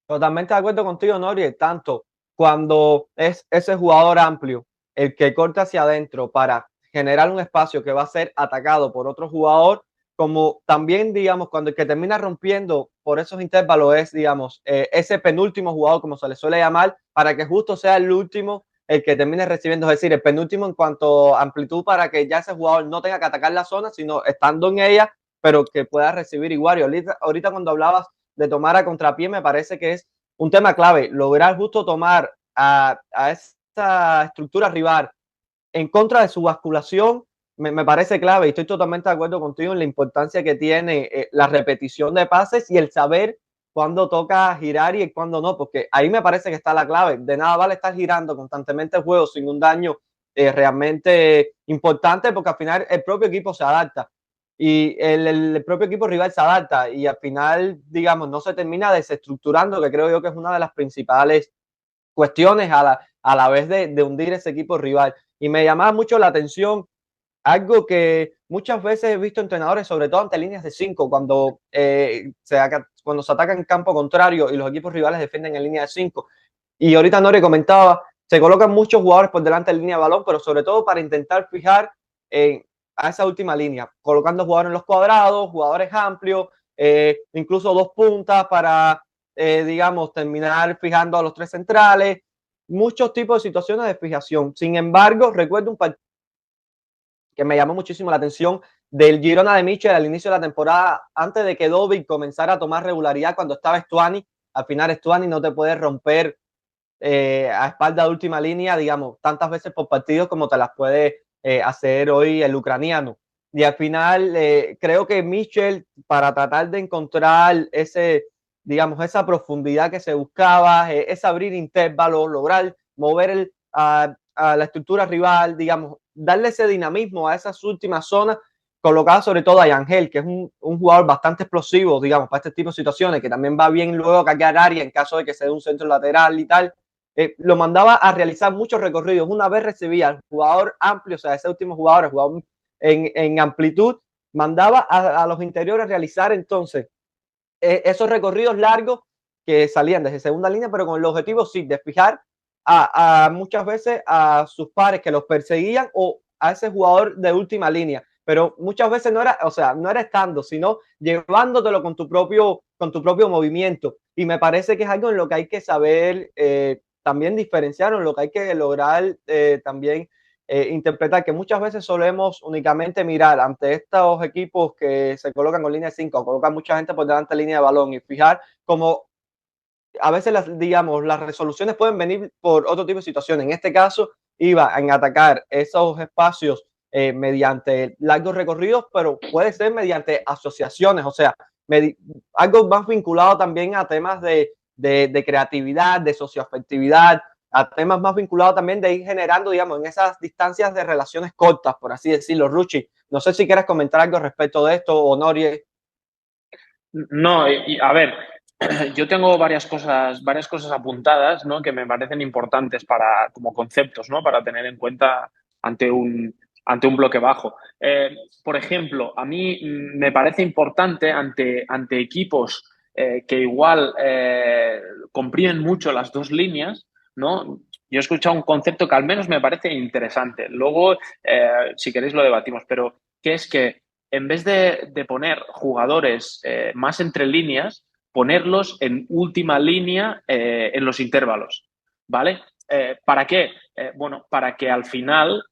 Totalmente de acuerdo contigo, Nori, tanto cuando es ese jugador amplio el que corta hacia adentro para generar un espacio que va a ser atacado por otro jugador, como también, digamos, cuando el que termina rompiendo por esos intervalos es, digamos, ese penúltimo jugador, como se le suele llamar, para que justo sea el último el que termine recibiendo, es decir, el penúltimo en cuanto a amplitud para que ya ese jugador no tenga que atacar la zona, sino estando en ella, pero que pueda recibir igual. Y ahorita cuando hablabas de tomar a contrapié, me parece que es un tema clave, lograr justo tomar a esta estructura rival en contra de su basculación, me parece clave y estoy totalmente de acuerdo contigo en la importancia que tiene la repetición de pases y el saber cuándo toca girar y cuándo no, porque ahí me parece que está la clave. De nada vale estar girando constantemente el juego sin un daño realmente importante, porque al final el propio equipo se adapta y el propio equipo rival se adapta y al final, digamos, no se termina desestructurando, que creo yo que es una de las principales cuestiones a la vez de hundir ese equipo rival. Y me llamaba mucho la atención algo que muchas veces he visto entrenadores, sobre todo ante líneas de 5, cuando se ataca en campo contrario y los equipos rivales defienden en línea de 5. Y ahorita Nori comentaba, se colocan muchos jugadores por delante de la línea de balón, pero sobre todo para intentar fijar a esa última línea, colocando jugadores en los cuadrados, jugadores amplios, incluso dos puntas para, digamos, terminar fijando a los tres centrales, muchos tipos de situaciones de fijación. Sin embargo, recuerdo un partido que me llamó muchísimo la atención del Girona de Michel al inicio de la temporada, antes de que Dovi comenzara a tomar regularidad cuando estaba Stuani. Al final Stuani no te puede romper a espalda de última línea, digamos, tantas veces por partido como te las puede hacer hoy el ucraniano. Y al final creo que Michel, para tratar de encontrar digamos, esa profundidad que se buscaba, ese abrir intervalos, lograr mover a la estructura rival, digamos, darle ese dinamismo a esas últimas zonas, colocada sobre todo a Yangel, que es un jugador bastante explosivo, digamos, para este tipo de situaciones, que también va bien luego a cargar área en caso de que se dé un centro lateral y tal. Lo mandaba a realizar muchos recorridos. Una vez recibía al jugador amplio, o sea, ese último jugador, el jugador en amplitud, mandaba a los interiores a realizar entonces esos recorridos largos que salían desde segunda línea, pero con el objetivo sí de fijar a muchas veces a sus pares que los perseguían o a ese jugador de última línea. Pero muchas veces no era, o sea, no era estando, sino llevándotelo con tu propio movimiento. Y me parece que es algo en lo que hay que saber también diferenciar, en lo que hay que lograr también interpretar, que muchas veces solemos únicamente mirar ante estos equipos que se colocan con línea de 5, colocan mucha gente por delante de línea de balón y fijar como a veces digamos, las resoluciones pueden venir por otro tipo de situaciones. En este caso, iba en atacar esos espacios mediante largos recorridos, pero puede ser mediante asociaciones, o sea, algo más vinculado también a temas de creatividad, de socioafectividad, a temas más vinculados también de ir generando, digamos, en esas distancias de relaciones cortas, por así decirlo. Ruchi, no sé si quieres comentar algo respecto de esto, o Norie. No, a ver, yo tengo varias cosas apuntadas, ¿no? Que me parecen importantes como conceptos, ¿no? Para tener en cuenta ante un bloque bajo. Por ejemplo, a mí me parece importante ante equipos que igual comprimen mucho las dos líneas, ¿no? Yo he escuchado un concepto que al menos me parece interesante. Luego, si queréis, lo debatimos, pero que es que en vez de poner jugadores más entre líneas, ponerlos en última línea en los intervalos, ¿vale? ¿Para qué? Bueno, para que al final,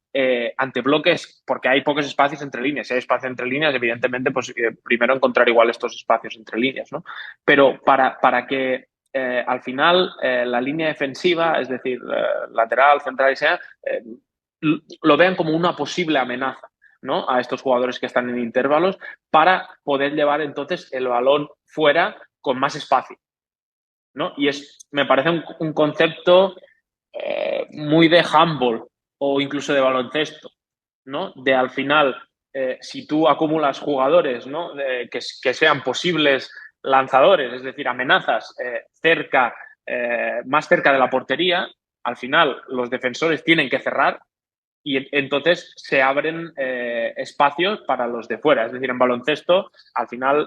ante bloques, porque hay pocos espacios entre líneas, si hay espacio entre líneas, evidentemente, pues primero encontrar igual estos espacios entre líneas, ¿no? Pero para que al final la línea defensiva, es decir, lateral, central y sea, lo vean como una posible amenaza, ¿no? A estos jugadores que están en intervalos para poder llevar entonces el balón fuera con más espacio, ¿no? Y me parece un concepto muy de handball o incluso de baloncesto, ¿no? De al final, si tú acumulas jugadores, ¿no? Que sean posibles lanzadores, es decir, amenazas más cerca de la portería, al final los defensores tienen que cerrar y entonces se abren espacios para los de fuera. Es decir, en baloncesto, al final,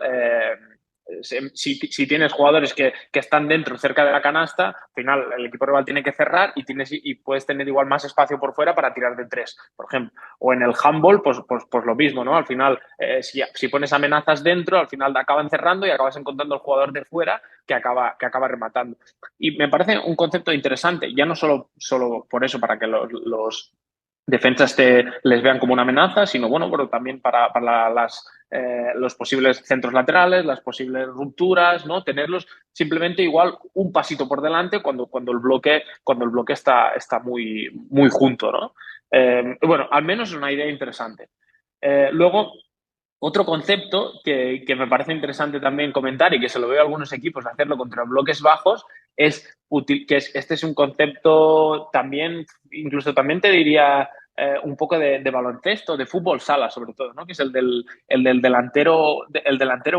si tienes jugadores que están dentro, cerca de la canasta, al final el equipo rival tiene que cerrar y puedes tener igual más espacio por fuera para tirar de tres, por ejemplo. O en el handball, pues lo mismo, ¿no? Al final, si pones amenazas dentro, al final acaban cerrando y acabas encontrando el jugador de fuera que acaba rematando. Y me parece un concepto interesante, ya no solo por eso, para que los defensas les vean como una amenaza, sino bueno, pero también para los posibles centros laterales, las posibles rupturas, ¿no? Tenerlos simplemente igual un pasito por delante cuando el bloque está muy, muy junto, ¿no? Bueno, al menos es una idea interesante. Luego, otro concepto que me parece interesante también comentar y que se lo veo a algunos equipos hacerlo contra bloques bajos este es un concepto también, incluso también te diría un poco de baloncesto, de fútbol sala sobre todo, ¿no? Que es el del delantero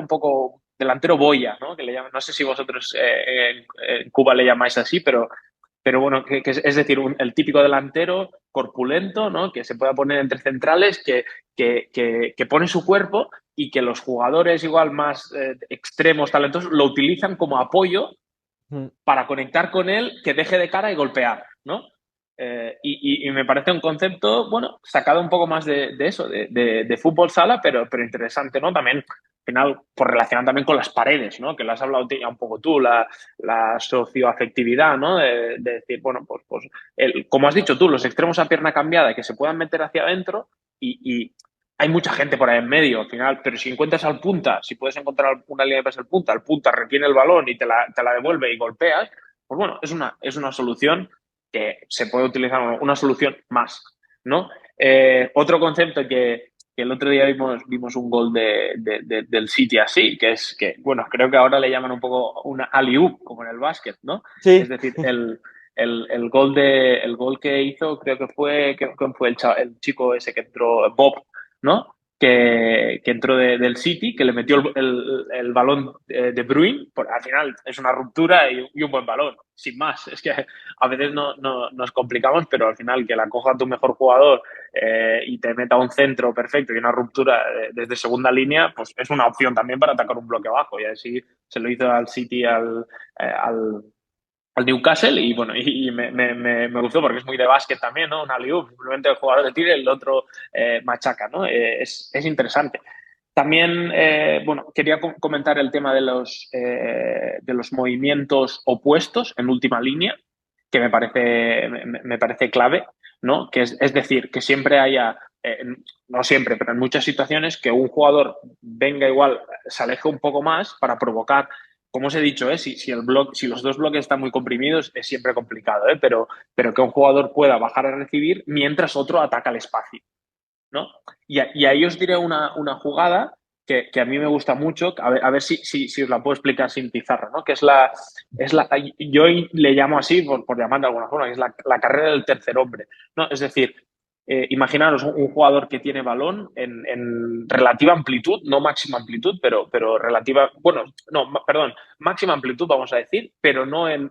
un poco, delantero boya, ¿no? Que le llaman, no sé si vosotros en Cuba le llamáis así, pero bueno, es decir, el típico delantero corpulento, ¿no? Que se pueda poner entre centrales, que pone su cuerpo y que los jugadores igual más extremos, talentosos, lo utilizan como apoyo para conectar con él, que deje de cara y golpear, ¿no? Y me parece un concepto, bueno, sacado un poco más de eso, de fútbol sala, pero interesante, ¿no? También, al final, por relacionar también con las paredes, ¿no? Que lo has hablado ya un poco tú, la socioafectividad, ¿no? De decir, bueno, pues como has dicho tú, los extremos a pierna cambiada que se puedan meter hacia adentro y hay mucha gente por ahí en medio al final, pero si encuentras al punta, si puedes encontrar una línea de pase al punta, el punta retiene el balón y te la devuelve y golpeas, pues bueno, es una solución que se puede utilizar, una solución más, ¿no? Otro concepto que el otro día vimos un gol del City así, que es que, bueno, creo que ahora le llaman un poco una alley-oop, como en el básquet, ¿no? Es Sí, decir, el gol que hizo, creo que fue el chico ese que entró, Bob, ¿no? Que entró del City, que le metió el balón de Bruyne, al final es una ruptura y un buen balón, sin más. Es que a veces nos complicamos, pero al final que la coja tu mejor jugador y te meta un centro perfecto y una ruptura desde segunda línea, pues es una opción también para atacar un bloque bajo. Y así se lo hizo al City, al Newcastle y bueno, y me gustó porque es muy de básquet también, ¿no? Un alley-oop, simplemente el jugador de tiro y el otro machaca, ¿no? Es interesante. También, bueno, quería comentar el tema de los movimientos opuestos en última línea, que me parece clave, ¿no? Que es decir, que siempre haya, no siempre, pero en muchas situaciones, que un jugador venga igual, se aleje un poco más para provocar, como os he dicho, si los dos bloques están muy comprimidos, es siempre complicado, pero que un jugador pueda bajar a recibir mientras otro ataca el espacio, ¿no? Y ahí os diré una jugada que a mí me gusta mucho, a ver si os la puedo explicar sin pizarra, ¿no? Que yo le llamo así, por llamarlo de alguna forma, que es la carrera del tercer hombre, ¿no? Es decir, imaginaros un jugador que tiene balón en relativa amplitud, no máxima amplitud, pero relativa, bueno, no, perdón, máxima amplitud vamos a decir, pero no en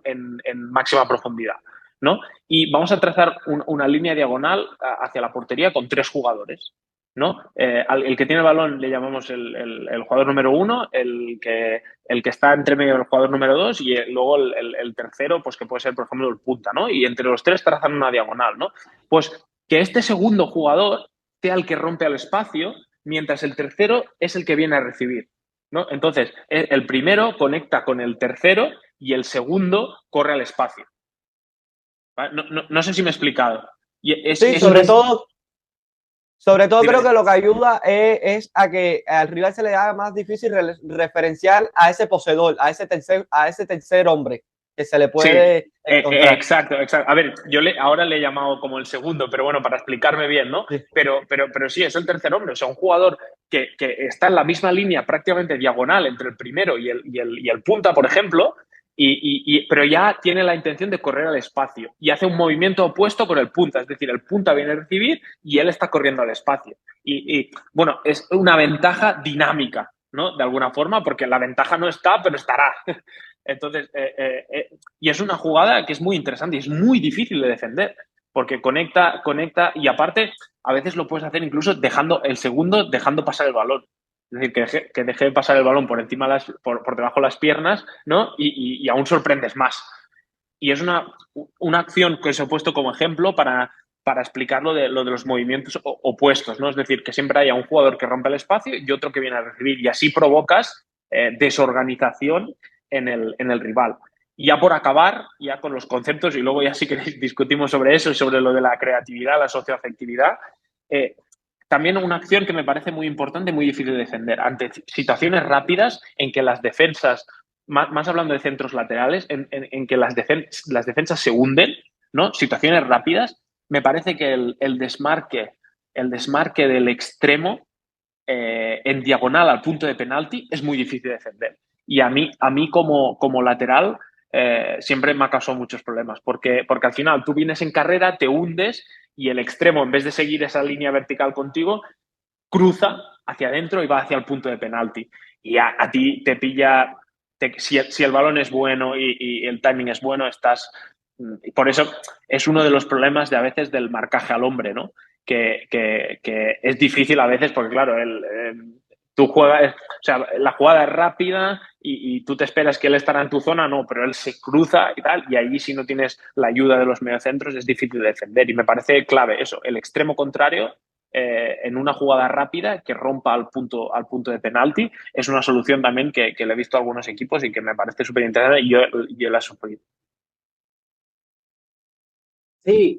máxima profundidad, ¿no? Y vamos a trazar una línea diagonal hacia la portería con 3 jugadores, ¿no? El que tiene el balón le llamamos el jugador número 1, el que está entre medio del jugador número 2 y luego el tercero, pues que puede ser, por ejemplo, el punta, ¿no? Y entre los 3 trazan una diagonal, ¿no? Pues que este segundo jugador sea el que rompe al espacio, mientras el tercero es el que viene a recibir, ¿no? Entonces, el primero conecta con el tercero y el segundo corre al espacio. ¿Vale? No sé si me he explicado. Sí, sobre todo creo que lo que ayuda es a que al rival se le haga más difícil referenciar a ese poseedor, a ese tercer hombre que se le puede encontrar. Exacto. A ver, ahora le he llamado como el segundo, pero bueno, para explicarme bien, ¿no? Sí. Pero sí, es el tercer hombre, o sea, un jugador que está en la misma línea prácticamente diagonal entre el primero y el punta, por ejemplo, pero ya tiene la intención de correr al espacio y hace un movimiento opuesto con el punta, es decir, el punta viene a recibir y él está corriendo al espacio. Y bueno, es una ventaja dinámica, ¿no? De alguna forma, porque la ventaja no está, pero estará. Entonces, y es una jugada que es muy interesante y es muy difícil de defender, porque conecta y aparte a veces lo puedes hacer incluso dejando pasar el balón. Es decir, que deje de pasar el balón por encima, por debajo de las piernas, ¿no? Y aún sorprendes más. Y es una acción que os he puesto como ejemplo para explicar lo de los movimientos opuestos, ¿no? Es decir, que siempre haya un jugador que rompe el espacio y otro que viene a recibir. Y así provocas desorganización en el rival. Y ya por acabar, ya con los conceptos, y luego ya si queréis discutimos sobre eso y sobre lo de la creatividad, la socioafectividad, también una acción que me parece muy importante, muy difícil de defender, ante situaciones rápidas en que las defensas, más hablando de centros laterales, en que las defensas se hunden, ¿no? Situaciones rápidas, me parece que el desmarque del extremo en diagonal al punto de penalti es muy difícil de defender. Y a mí como lateral siempre me ha causado muchos problemas, porque al final tú vienes en carrera, te hundes y el extremo, en vez de seguir esa línea vertical contigo, cruza hacia adentro y va hacia el punto de penalti. Y a ti te pilla, si el balón es bueno y el timing es bueno, estás... Por eso es uno de los problemas de a veces del marcaje al hombre, ¿no? Que es difícil a veces porque, claro, tú juegas, o sea, la jugada es rápida y tú te esperas que él estará en tu zona, no, pero él se cruza y tal, y allí si no tienes la ayuda de los mediocentros es difícil de defender. Y me parece clave eso, el extremo contrario en una jugada rápida que rompa al punto de penalti es una solución también que le he visto a algunos equipos y que me parece súper interesante y yo la he sufrido. Sí,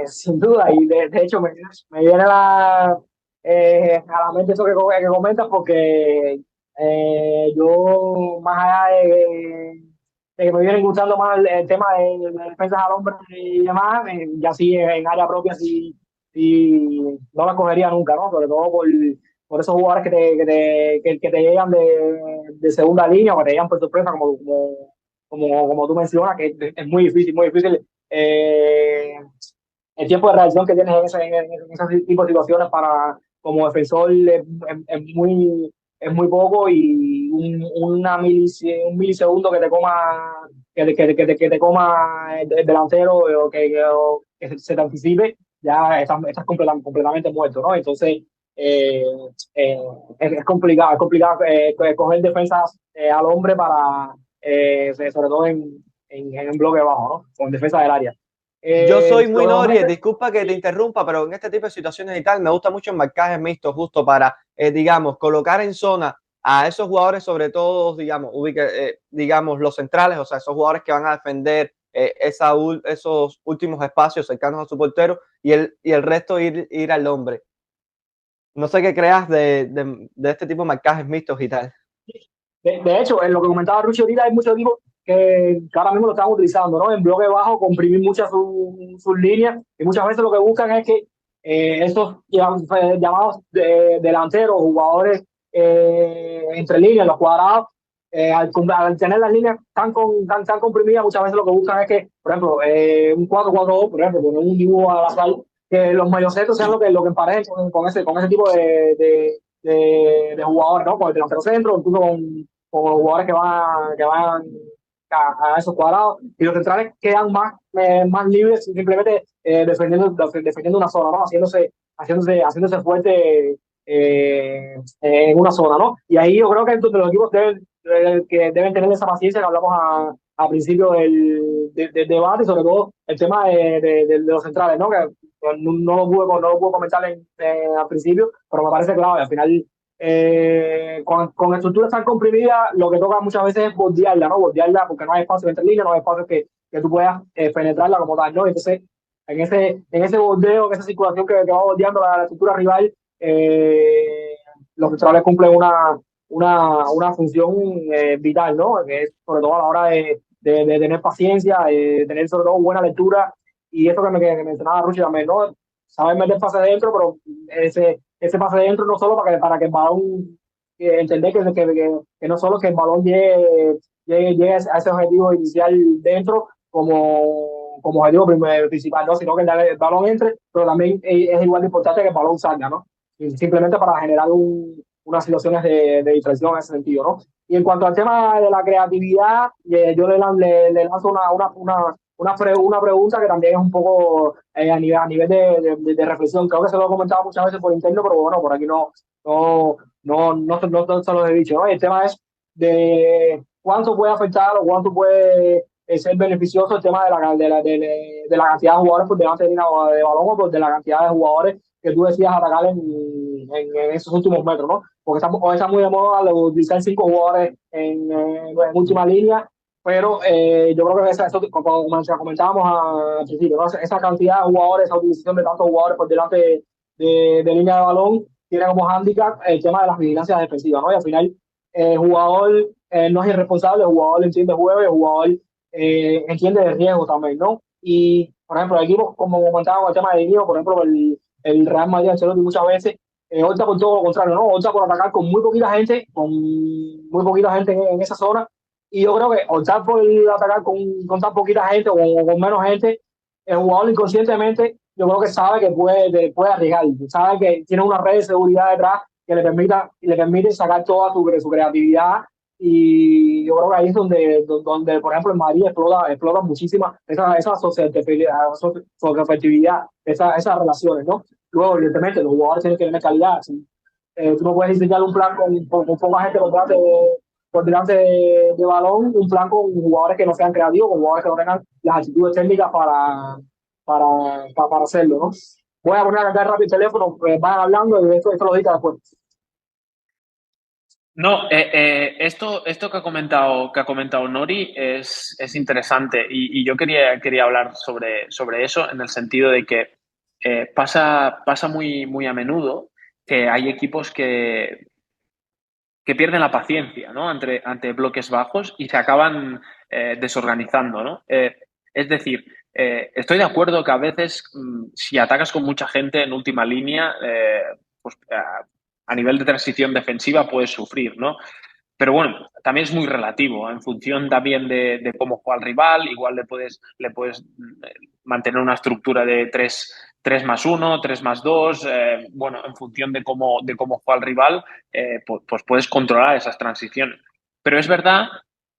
sin duda, y de hecho me viene a la mente eso que comentas, porque yo, más allá de que me viene gustando más el tema de defensas al hombre y demás, ya sí en área propia sí no la cogería nunca, ¿no? Sobre todo por esos jugadores que te llegan de segunda línea o que te llegan por sorpresa, como tú mencionas, que es muy difícil el tiempo de reacción que tienes en ese tipo de situaciones como defensor es muy poco, y un milisegundo que te coma que te coma el delantero o que se te anticipe, ya estás completamente muerto, ¿no? Entonces eh, eh, es complicado coger defensas al hombre sobre todo en bloque bajo, ¿no? Con defensa del área. Yo soy muy Nori, Probablemente, disculpa que te interrumpa, pero en este tipo de situaciones y tal, me gusta mucho el marcaje mixto, justo para, digamos, colocar en zona a esos jugadores, sobre todo, digamos, los centrales, o sea, esos jugadores que van a defender esos últimos espacios cercanos a su portero y el resto ir al hombre. No sé qué creas de este tipo de marcajes mixtos y tal. de hecho, en lo que comentaba Rucho ahorita, hay muchos equipos que ahora mismo lo están utilizando, ¿no? En bloque bajo, comprimir muchas sus líneas, y muchas veces lo que buscan es que estos llamados delanteros, jugadores entre líneas, los cuadrados, al tener las líneas tan comprimidas, muchas veces lo que buscan es que, por ejemplo, un 4-4-2, por ejemplo, poner un dibujo al azar, que los mediocentros sean lo que emparejen con ese tipo de jugadores, ¿no? Con el delantero centro, incluso con los jugadores que van a esos cuadrados. Y los centrales quedan más libres simplemente defendiendo una zona, ¿no? Haciéndose fuerte en una zona, ¿no? Y ahí yo creo que los equipos deben tener esa paciencia que hablamos a principio del debate, y sobre todo el tema de los centrales, ¿no? Que no lo pude comentar al principio, pero me parece clave. Al final, con estructuras tan comprimidas, lo que toca muchas veces es bordearla, ¿no? Bordearla porque no hay espacio entre líneas, no hay espacio que tú puedas penetrarla como tal, ¿no? Entonces, en ese bordeo, en esa circulación que va bordeando la estructura rival, los centrales cumplen una función vital, ¿no? Que es sobre todo a la hora de tener paciencia, de tener sobre todo buena lectura, y esto que mencionaba Ruchi también, ¿no? Saber meter pase dentro, pero ese pase dentro no solo para que el balón, entender que no solo que el balón llegue a ese objetivo inicial dentro como objetivo principal, ¿no? Sino que el balón entre, pero también es igual de importante que el balón salga, ¿no? Simplemente para generar unas situaciones de distracción en ese sentido, ¿no? Y en cuanto al tema de la creatividad, yo le lanzo una pregunta que también es un poco a nivel de reflexión. Creo que se lo he comentado muchas veces por interno, pero bueno, por aquí no se lo he dicho, ¿no? El tema es de cuánto puede afectar o cuánto puede ser beneficioso el tema de la cantidad de jugadores por delante de línea de balón, o de la cantidad de jugadores que tú decías atacar en esos últimos metros, ¿no? Porque hoy está muy de moda utilizar 5 jugadores en última línea, pero yo creo que eso, como comentábamos al principio, ¿no? Esa cantidad de jugadores, esa utilización de tantos jugadores por delante de línea de balón, tiene como hándicap el tema de las vigilancias defensivas, ¿no? Y al final, el jugador no es irresponsable, el jugador entiende juego, el jugador entiende de riesgo también, ¿no? Y, por ejemplo, el equipo, como comentábamos, el tema de niño, por ejemplo, el Real Madrid, Ancelotti, muchas veces opta por todo lo contrario, ¿no? Opta por atacar con muy poquita gente en esa zona. Y yo creo que optar por atacar con tan poquita gente o con menos gente, el jugador inconscientemente, yo creo que sabe que puede arriesgar, sabe que tiene una red de seguridad detrás que le permite sacar toda su creatividad. Y yo creo que ahí es donde por ejemplo, en Madrid explota muchísima esa efectividad, esas relaciones, ¿no? Luego, evidentemente, los jugadores tienen que tener calidad. ¿Sí? Tú no puedes diseñar un plan con poca gente por delante de balón, un plan con jugadores que no sean creativos, con jugadores que no tengan las actitudes técnicas para hacerlo, ¿no? Voy a poner a cargar rápido el teléfono, van hablando y esto lo diga después. No, esto que ha comentado Nori es interesante, y yo quería hablar sobre eso, en el sentido de que pasa muy, muy a menudo que hay equipos que pierden la paciencia, ¿no? ante bloques bajos y se acaban desorganizando, ¿no? Es decir, estoy de acuerdo que a veces si atacas con mucha gente en última línea, pues a nivel de transición defensiva puedes sufrir, ¿no? Pero bueno, también es muy relativo, en función también de cómo juega el rival. Igual le puedes mantener una estructura de 3+1, 3+2. Bueno, en función de cómo juega el rival, pues puedes controlar esas transiciones. Pero es verdad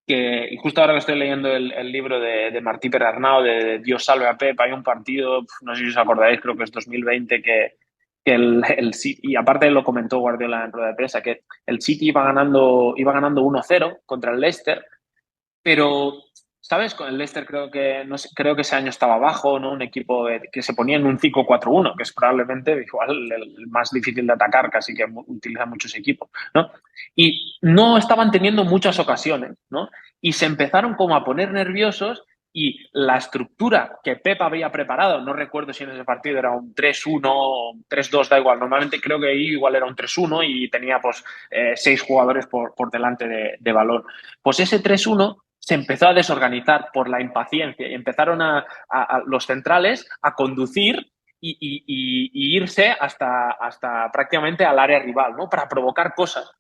que, y justo ahora que estoy leyendo el libro de Martí Perarnau, de Dios salve a Pep, hay un partido, no sé si os acordáis, creo que es 2020, que el City, y aparte lo comentó Guardiola en rueda de prensa, que el City iba ganando 1-0 contra el Leicester, pero, ¿sabes? Con el Leicester no sé, creo que ese año estaba abajo, ¿no? Un equipo que se ponía en un 5-4-1, que es probablemente igual el más difícil de atacar, casi que utilizan muchos equipos, ¿no? Y no estaban teniendo muchas ocasiones, ¿no? Y se empezaron como a poner nerviosos, y la estructura que Pep había preparado, no recuerdo si en ese partido era un 3-1, un 3-2, da igual, normalmente creo que ahí igual era un 3-1 y tenía pues 6 jugadores por delante de balón. Pues ese 3-1 se empezó a desorganizar por la impaciencia y empezaron a los centrales a conducir y irse hasta prácticamente al área rival, ¿no? Para provocar cosas.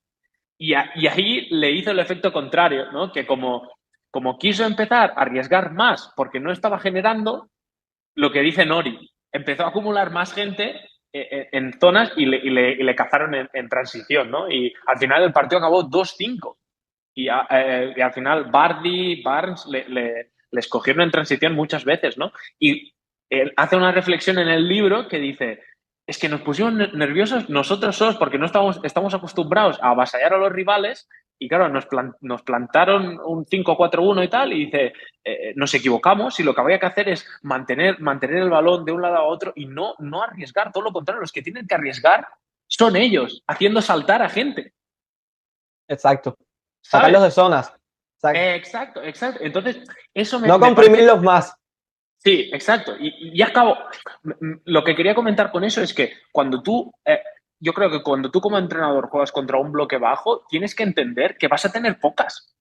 Y ahí le hizo el efecto contrario, ¿no? Que como quiso empezar a arriesgar más porque no estaba generando, lo que dice Nori, empezó a acumular más gente en zonas y le cazaron en transición, ¿no? Y al final el partido acabó 2-5. Y al final Barnes les cogieron en transición muchas veces, ¿no? Y él hace una reflexión en el libro que dice, es que nos pusimos nerviosos nosotros solos porque no estamos acostumbrados a avasallar a los rivales y claro, nos plantaron un 5-4-1 y tal y dice, nos equivocamos y lo que había que hacer es mantener el balón de un lado a otro y no arriesgar, todo lo contrario, los que tienen que arriesgar son ellos, haciendo saltar a gente. Exacto. ¿Sabes? Sacarlos de zonas. Exacto. Entonces, eso no comprimirlos más. Sí, exacto. Y acabo. Lo que quería comentar con eso es que cuando tú, yo creo que cuando tú como entrenador juegas contra un bloque bajo, tienes que entender que vas a tener pocas.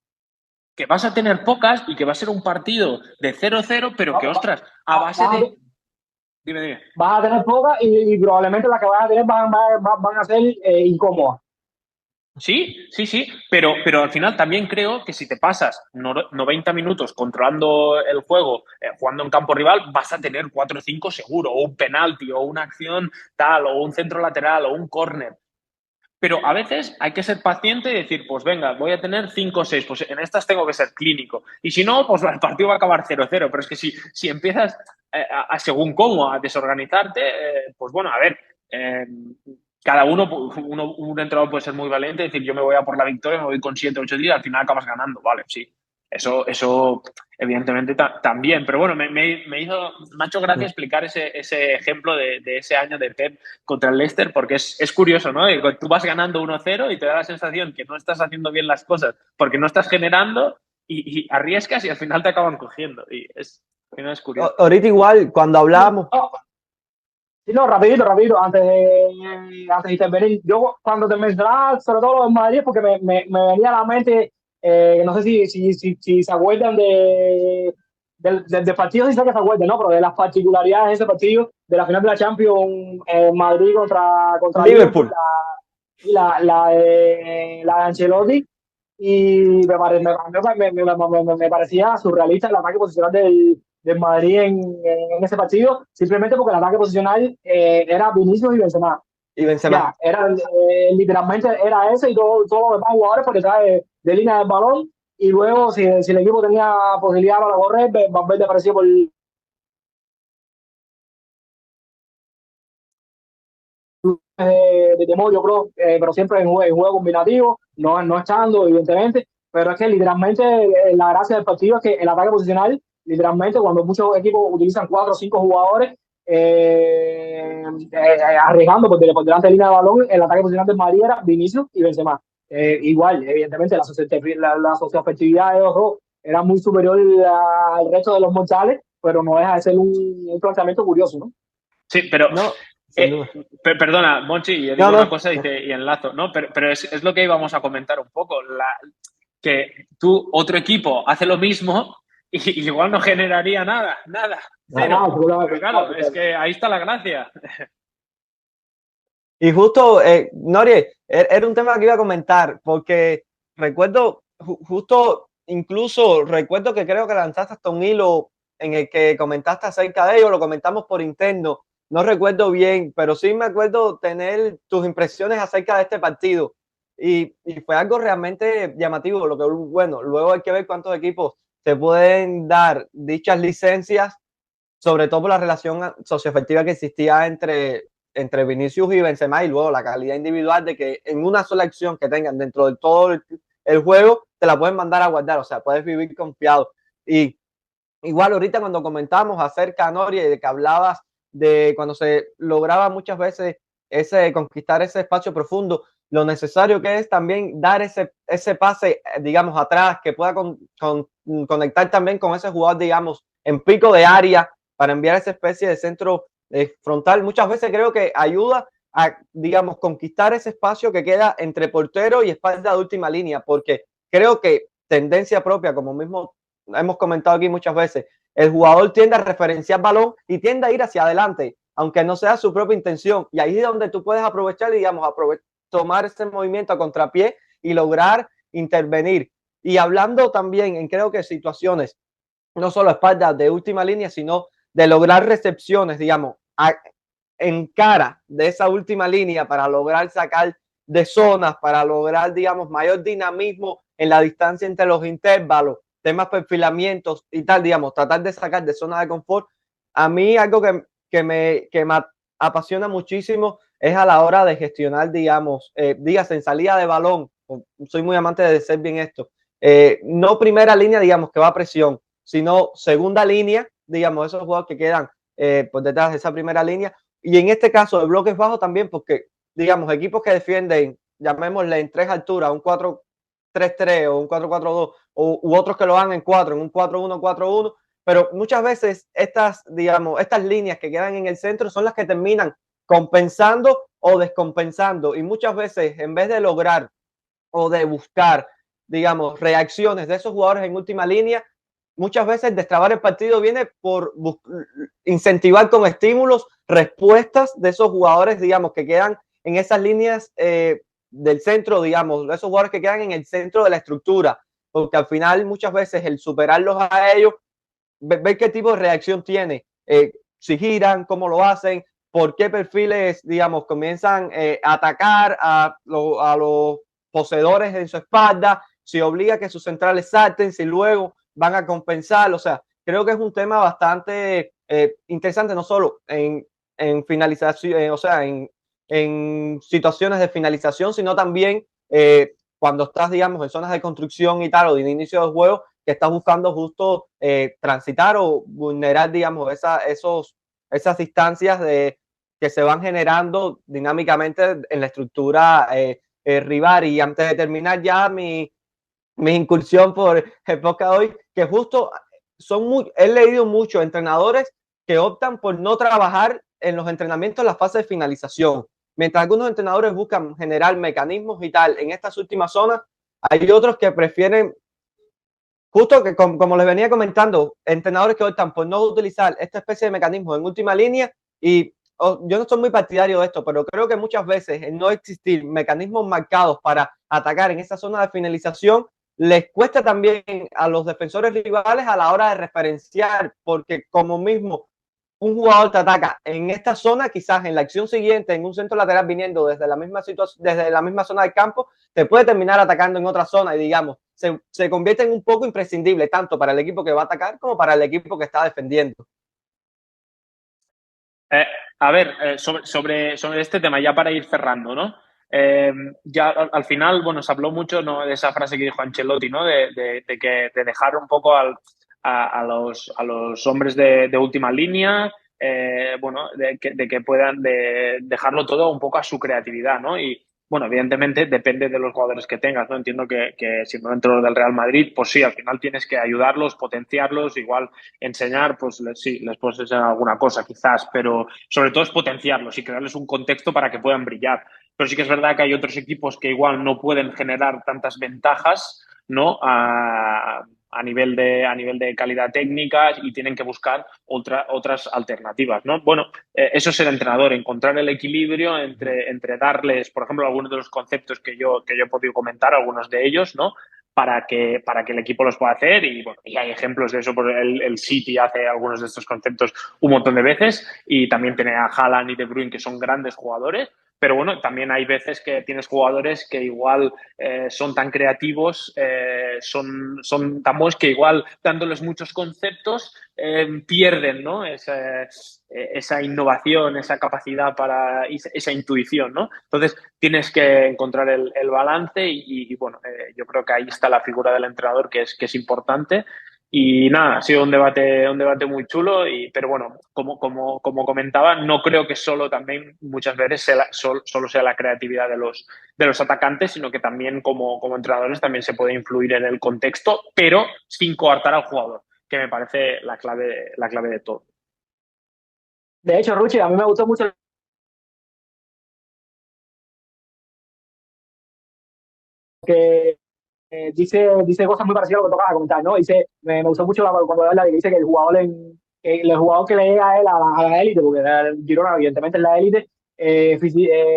Que vas a tener pocas y que va a ser un partido de 0-0, pero que, ostras, a base de... Dime. Vas a tener pocas y probablemente las que vas a tener van a ser incómodas. Sí, pero al final también creo que si te pasas 90 minutos controlando el juego, jugando en campo rival, vas a tener 4 o 5 seguro, o un penalti, o una acción tal, o un centro lateral, o un córner. Pero a veces hay que ser paciente y decir, pues venga, voy a tener 5 o 6, pues en estas tengo que ser clínico. Y si no, pues el partido va a acabar 0-0. Pero es que si empiezas según cómo a desorganizarte, pues bueno, a ver, cada un entrenador puede ser muy valiente y decir, yo me voy a por la victoria, me voy con 7 o 8 días, al final acabas ganando, vale, sí. Eso evidentemente también, pero bueno, me ha hecho gracia explicar ese ejemplo de ese año de Pep contra el Leicester, porque es curioso, ¿no? Tú vas ganando 1-0 y te da la sensación que no estás haciendo bien las cosas porque no estás generando y arriesgas y al final te acaban cogiendo. Y es curioso. Ahorita igual, cuando hablábamos... Sí, no, rapidito, antes de intervenir. Yo cuando te mencionaba sobre todo lo de Madrid, porque me venía a la mente, no sé si se acuerdan del partido, sí sé que se acuerdan, ¿no? Pero de las particularidades de ese partido, de la final de la Champions, Madrid contra Liverpool. La de Ancelotti. Y me parecía surrealista el ataque posicional del Madrid en ese partido, simplemente porque el ataque posicional era Vinicius y Benzema. Ya, literalmente era ese y todos los demás jugadores por detrás de línea del balón. Y luego, si el equipo tenía posibilidad para correr, Valverde apareció por de temor, yo creo, pero siempre en juego combinativo, no echando, evidentemente. Pero es que literalmente la gracia del partido es que el ataque posicional, literalmente, cuando muchos equipos utilizan 4 o 5 jugadores arriesgando por delante de la línea de balón, el ataque posicional del Madrid era Vinicius y Benzema. Igual, evidentemente, la socioafectividad de los dos era muy superior al resto de los mortales, pero no deja de ser un planteamiento curioso, ¿no? Sí, pero no, perdona, Monchi, yo digo una cosa y enlazo, ¿no? Pero es lo que íbamos a comentar un poco, que otro equipo hace lo mismo y igual no generaría nada, cero. Pero claro, es que ahí está la gracia. Y justo, Nori, era un tema que iba a comentar, porque recuerdo, incluso recuerdo que creo que lanzaste hasta un hilo en el que comentaste acerca de ello, lo comentamos por interno, no recuerdo bien, pero sí me acuerdo tener tus impresiones acerca de este partido. Y fue algo realmente llamativo, lo que, bueno, luego hay que ver cuántos equipos se pueden dar dichas licencias, sobre todo por la relación socioafectiva que existía entre Vinicius y Benzema, y luego la calidad individual de que en una sola acción que tengan dentro de todo el juego, te la pueden mandar a guardar, o sea, puedes vivir confiado. Y igual ahorita cuando comentamos acerca, Nori, de que hablabas de cuando se lograba muchas veces conquistar ese espacio profundo, lo necesario que es también dar ese pase, digamos, atrás, que pueda conectar también con ese jugador, digamos, en pico de área, para enviar esa especie de centro frontal. Muchas veces creo que ayuda a, digamos, conquistar ese espacio que queda entre portero y espalda de última línea, porque creo que tendencia propia, como mismo hemos comentado aquí muchas veces, el jugador tiende a referenciar balón y tiende a ir hacia adelante, aunque no sea su propia intención. Y ahí es donde tú puedes aprovechar, digamos, tomar ese movimiento a contrapié y lograr intervenir. Y hablando también en creo que situaciones, no solo espaldas de última línea, sino de lograr recepciones, digamos, a, en cara de esa última línea para lograr sacar de zonas, para lograr, digamos, mayor dinamismo en la distancia entre los intervalos, temas perfilamientos y tal, digamos, tratar de sacar de zonas de confort. A mí algo que me apasiona muchísimo es a la hora de gestionar, digamos, días en salida de balón. Soy muy amante de ser bien esto. No primera línea, digamos, que va a presión, sino segunda línea, digamos, esos jugadores que quedan por detrás de esa primera línea. Y en este caso de bloques bajos también, porque, digamos, equipos que defienden, llamémosle en 3 alturas, un 4-3-3 o un 4-4-2, u otros que lo hagan en 4, en un 4-1-4-1, pero muchas veces estas, digamos, estas líneas que quedan en el centro son las que terminan compensando o descompensando, y muchas veces en vez de lograr o de buscar, digamos, reacciones de esos jugadores en última línea, muchas veces destrabar el partido viene por incentivar con estímulos respuestas de esos jugadores, digamos, que quedan en esas líneas del centro, digamos, de esos jugadores que quedan en el centro de la estructura, porque al final muchas veces el superarlos a ellos, ver qué tipo de reacción tiene, si giran, cómo lo hacen, por qué perfiles, digamos, comienzan a atacar a los poseedores en su espalda, si obliga a que sus centrales salten, si luego van a compensar. O sea, creo que es un tema bastante interesante, no solo en finalización, o sea, en situaciones de finalización, sino también cuando estás, digamos, en zonas de construcción y tal, o de inicio de juego, que estás buscando justo transitar o vulnerar, digamos, esas distancias que se van generando dinámicamente en la estructura rival. Y antes de terminar ya mi incursión por el podcast hoy, que justo he leído muchos entrenadores que optan por no trabajar en los entrenamientos en la fase de finalización. Mientras algunos entrenadores buscan generar mecanismos y tal en estas últimas zonas, hay otros que prefieren, justo que como les venía comentando, entrenadores que optan por no utilizar esta especie de mecanismos en última línea. Y yo no soy muy partidario de esto, pero creo que muchas veces el no existir mecanismos marcados para atacar en esa zona de finalización les cuesta también a los defensores rivales a la hora de referenciar, porque como mismo un jugador te ataca en esta zona, quizás en la acción siguiente, en un centro lateral viniendo desde la misma situación, desde la misma zona del campo, te puede terminar atacando en otra zona y, digamos, se convierte en un poco imprescindible tanto para el equipo que va a atacar como para el equipo que está defendiendo. A ver, sobre este tema, ya para ir cerrando, ¿no? Ya al final, bueno, se habló mucho, ¿no?, de esa frase que dijo Ancelotti, ¿no?, de dejar un poco a los hombres de última línea, bueno, de que puedan dejarlo todo un poco a su creatividad, ¿no? Y bueno, evidentemente depende de los jugadores que tengas, ¿no? Entiendo que siendo dentro del Real Madrid, pues sí, al final tienes que ayudarlos, potenciarlos, igual enseñar, pues sí, les puedes enseñar alguna cosa quizás, pero sobre todo es potenciarlos y crearles un contexto para que puedan brillar. Pero sí que es verdad que hay otros equipos que igual no pueden generar tantas ventajas, ¿no?, a nivel de calidad técnica, y tienen que buscar otras alternativas, ¿no? Bueno, eso es el entrenador, encontrar el equilibrio entre darles, por ejemplo, algunos de los conceptos que yo he podido comentar, algunos de ellos, ¿no?, para que el equipo los pueda hacer. Y bueno, y hay ejemplos de eso, por el City hace algunos de estos conceptos un montón de veces, y también tiene a Haaland y De Bruyne, que son grandes jugadores. Pero bueno, también hay veces que tienes jugadores que igual son tan creativos, son tan buenos, que igual dándoles muchos conceptos pierden, ¿no?, esa innovación, esa capacidad, esa intuición, ¿no? Entonces tienes que encontrar el balance y bueno, yo creo que ahí está la figura del entrenador, que es importante. Y nada, ha sido un debate muy chulo, pero bueno, como comentaba, no creo que también muchas veces solo sea la creatividad de los atacantes, sino que también como entrenadores también se puede influir en el contexto, pero sin coartar al jugador, que me parece la clave de todo. De hecho, Ruchi, a mí me gustó mucho que dice cosas muy parecidas a lo que tocaba comentar, ¿no? Me gustó mucho cuando habla de que dice que el jugador que le llega a él a la élite, porque el Girona evidentemente es la élite,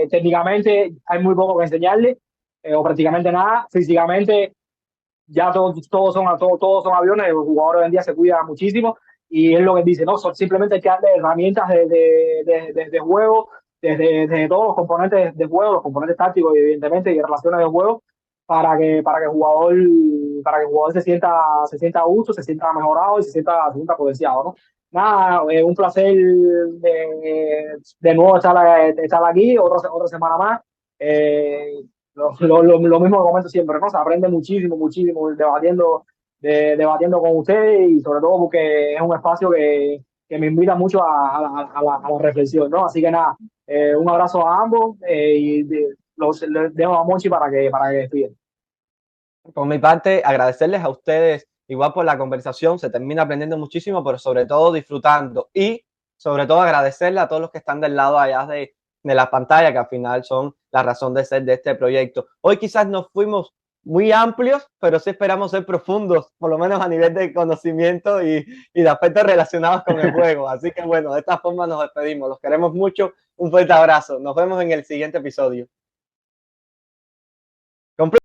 técnicamente hay muy poco que enseñarle, o prácticamente nada. Físicamente ya todos son aviones, el jugador hoy en día se cuida muchísimo, y es lo que dice, ¿no? Simplemente hay que darle herramientas de juego, desde todos los componentes de juego, los componentes tácticos, evidentemente, y relaciones de juego, para que el jugador se sienta a gusto, se sienta mejorado y se sienta potenciado, ¿no? Nada, un placer de nuevo estar aquí, otra semana más. Eh, lo mismo que comento siempre, ¿no? Se aprende muchísimo, muchísimo debatiendo con ustedes y sobre todo porque es un espacio que me invita mucho a la reflexión, ¿no? Así que nada, un abrazo a ambos les dejo a Monchi para que despiden. Por mi parte, agradecerles a ustedes igual por la conversación, se termina aprendiendo muchísimo, pero sobre todo disfrutando y sobre todo agradecerle a todos los que están del lado allá de la pantalla, que al final son la razón de ser de este proyecto. Hoy quizás nos fuimos muy amplios, pero sí esperamos ser profundos, por lo menos a nivel de conocimiento y de aspectos relacionados con el juego. Así que bueno, de esta forma nos despedimos. Los queremos mucho. Un fuerte abrazo. Nos vemos en el siguiente episodio.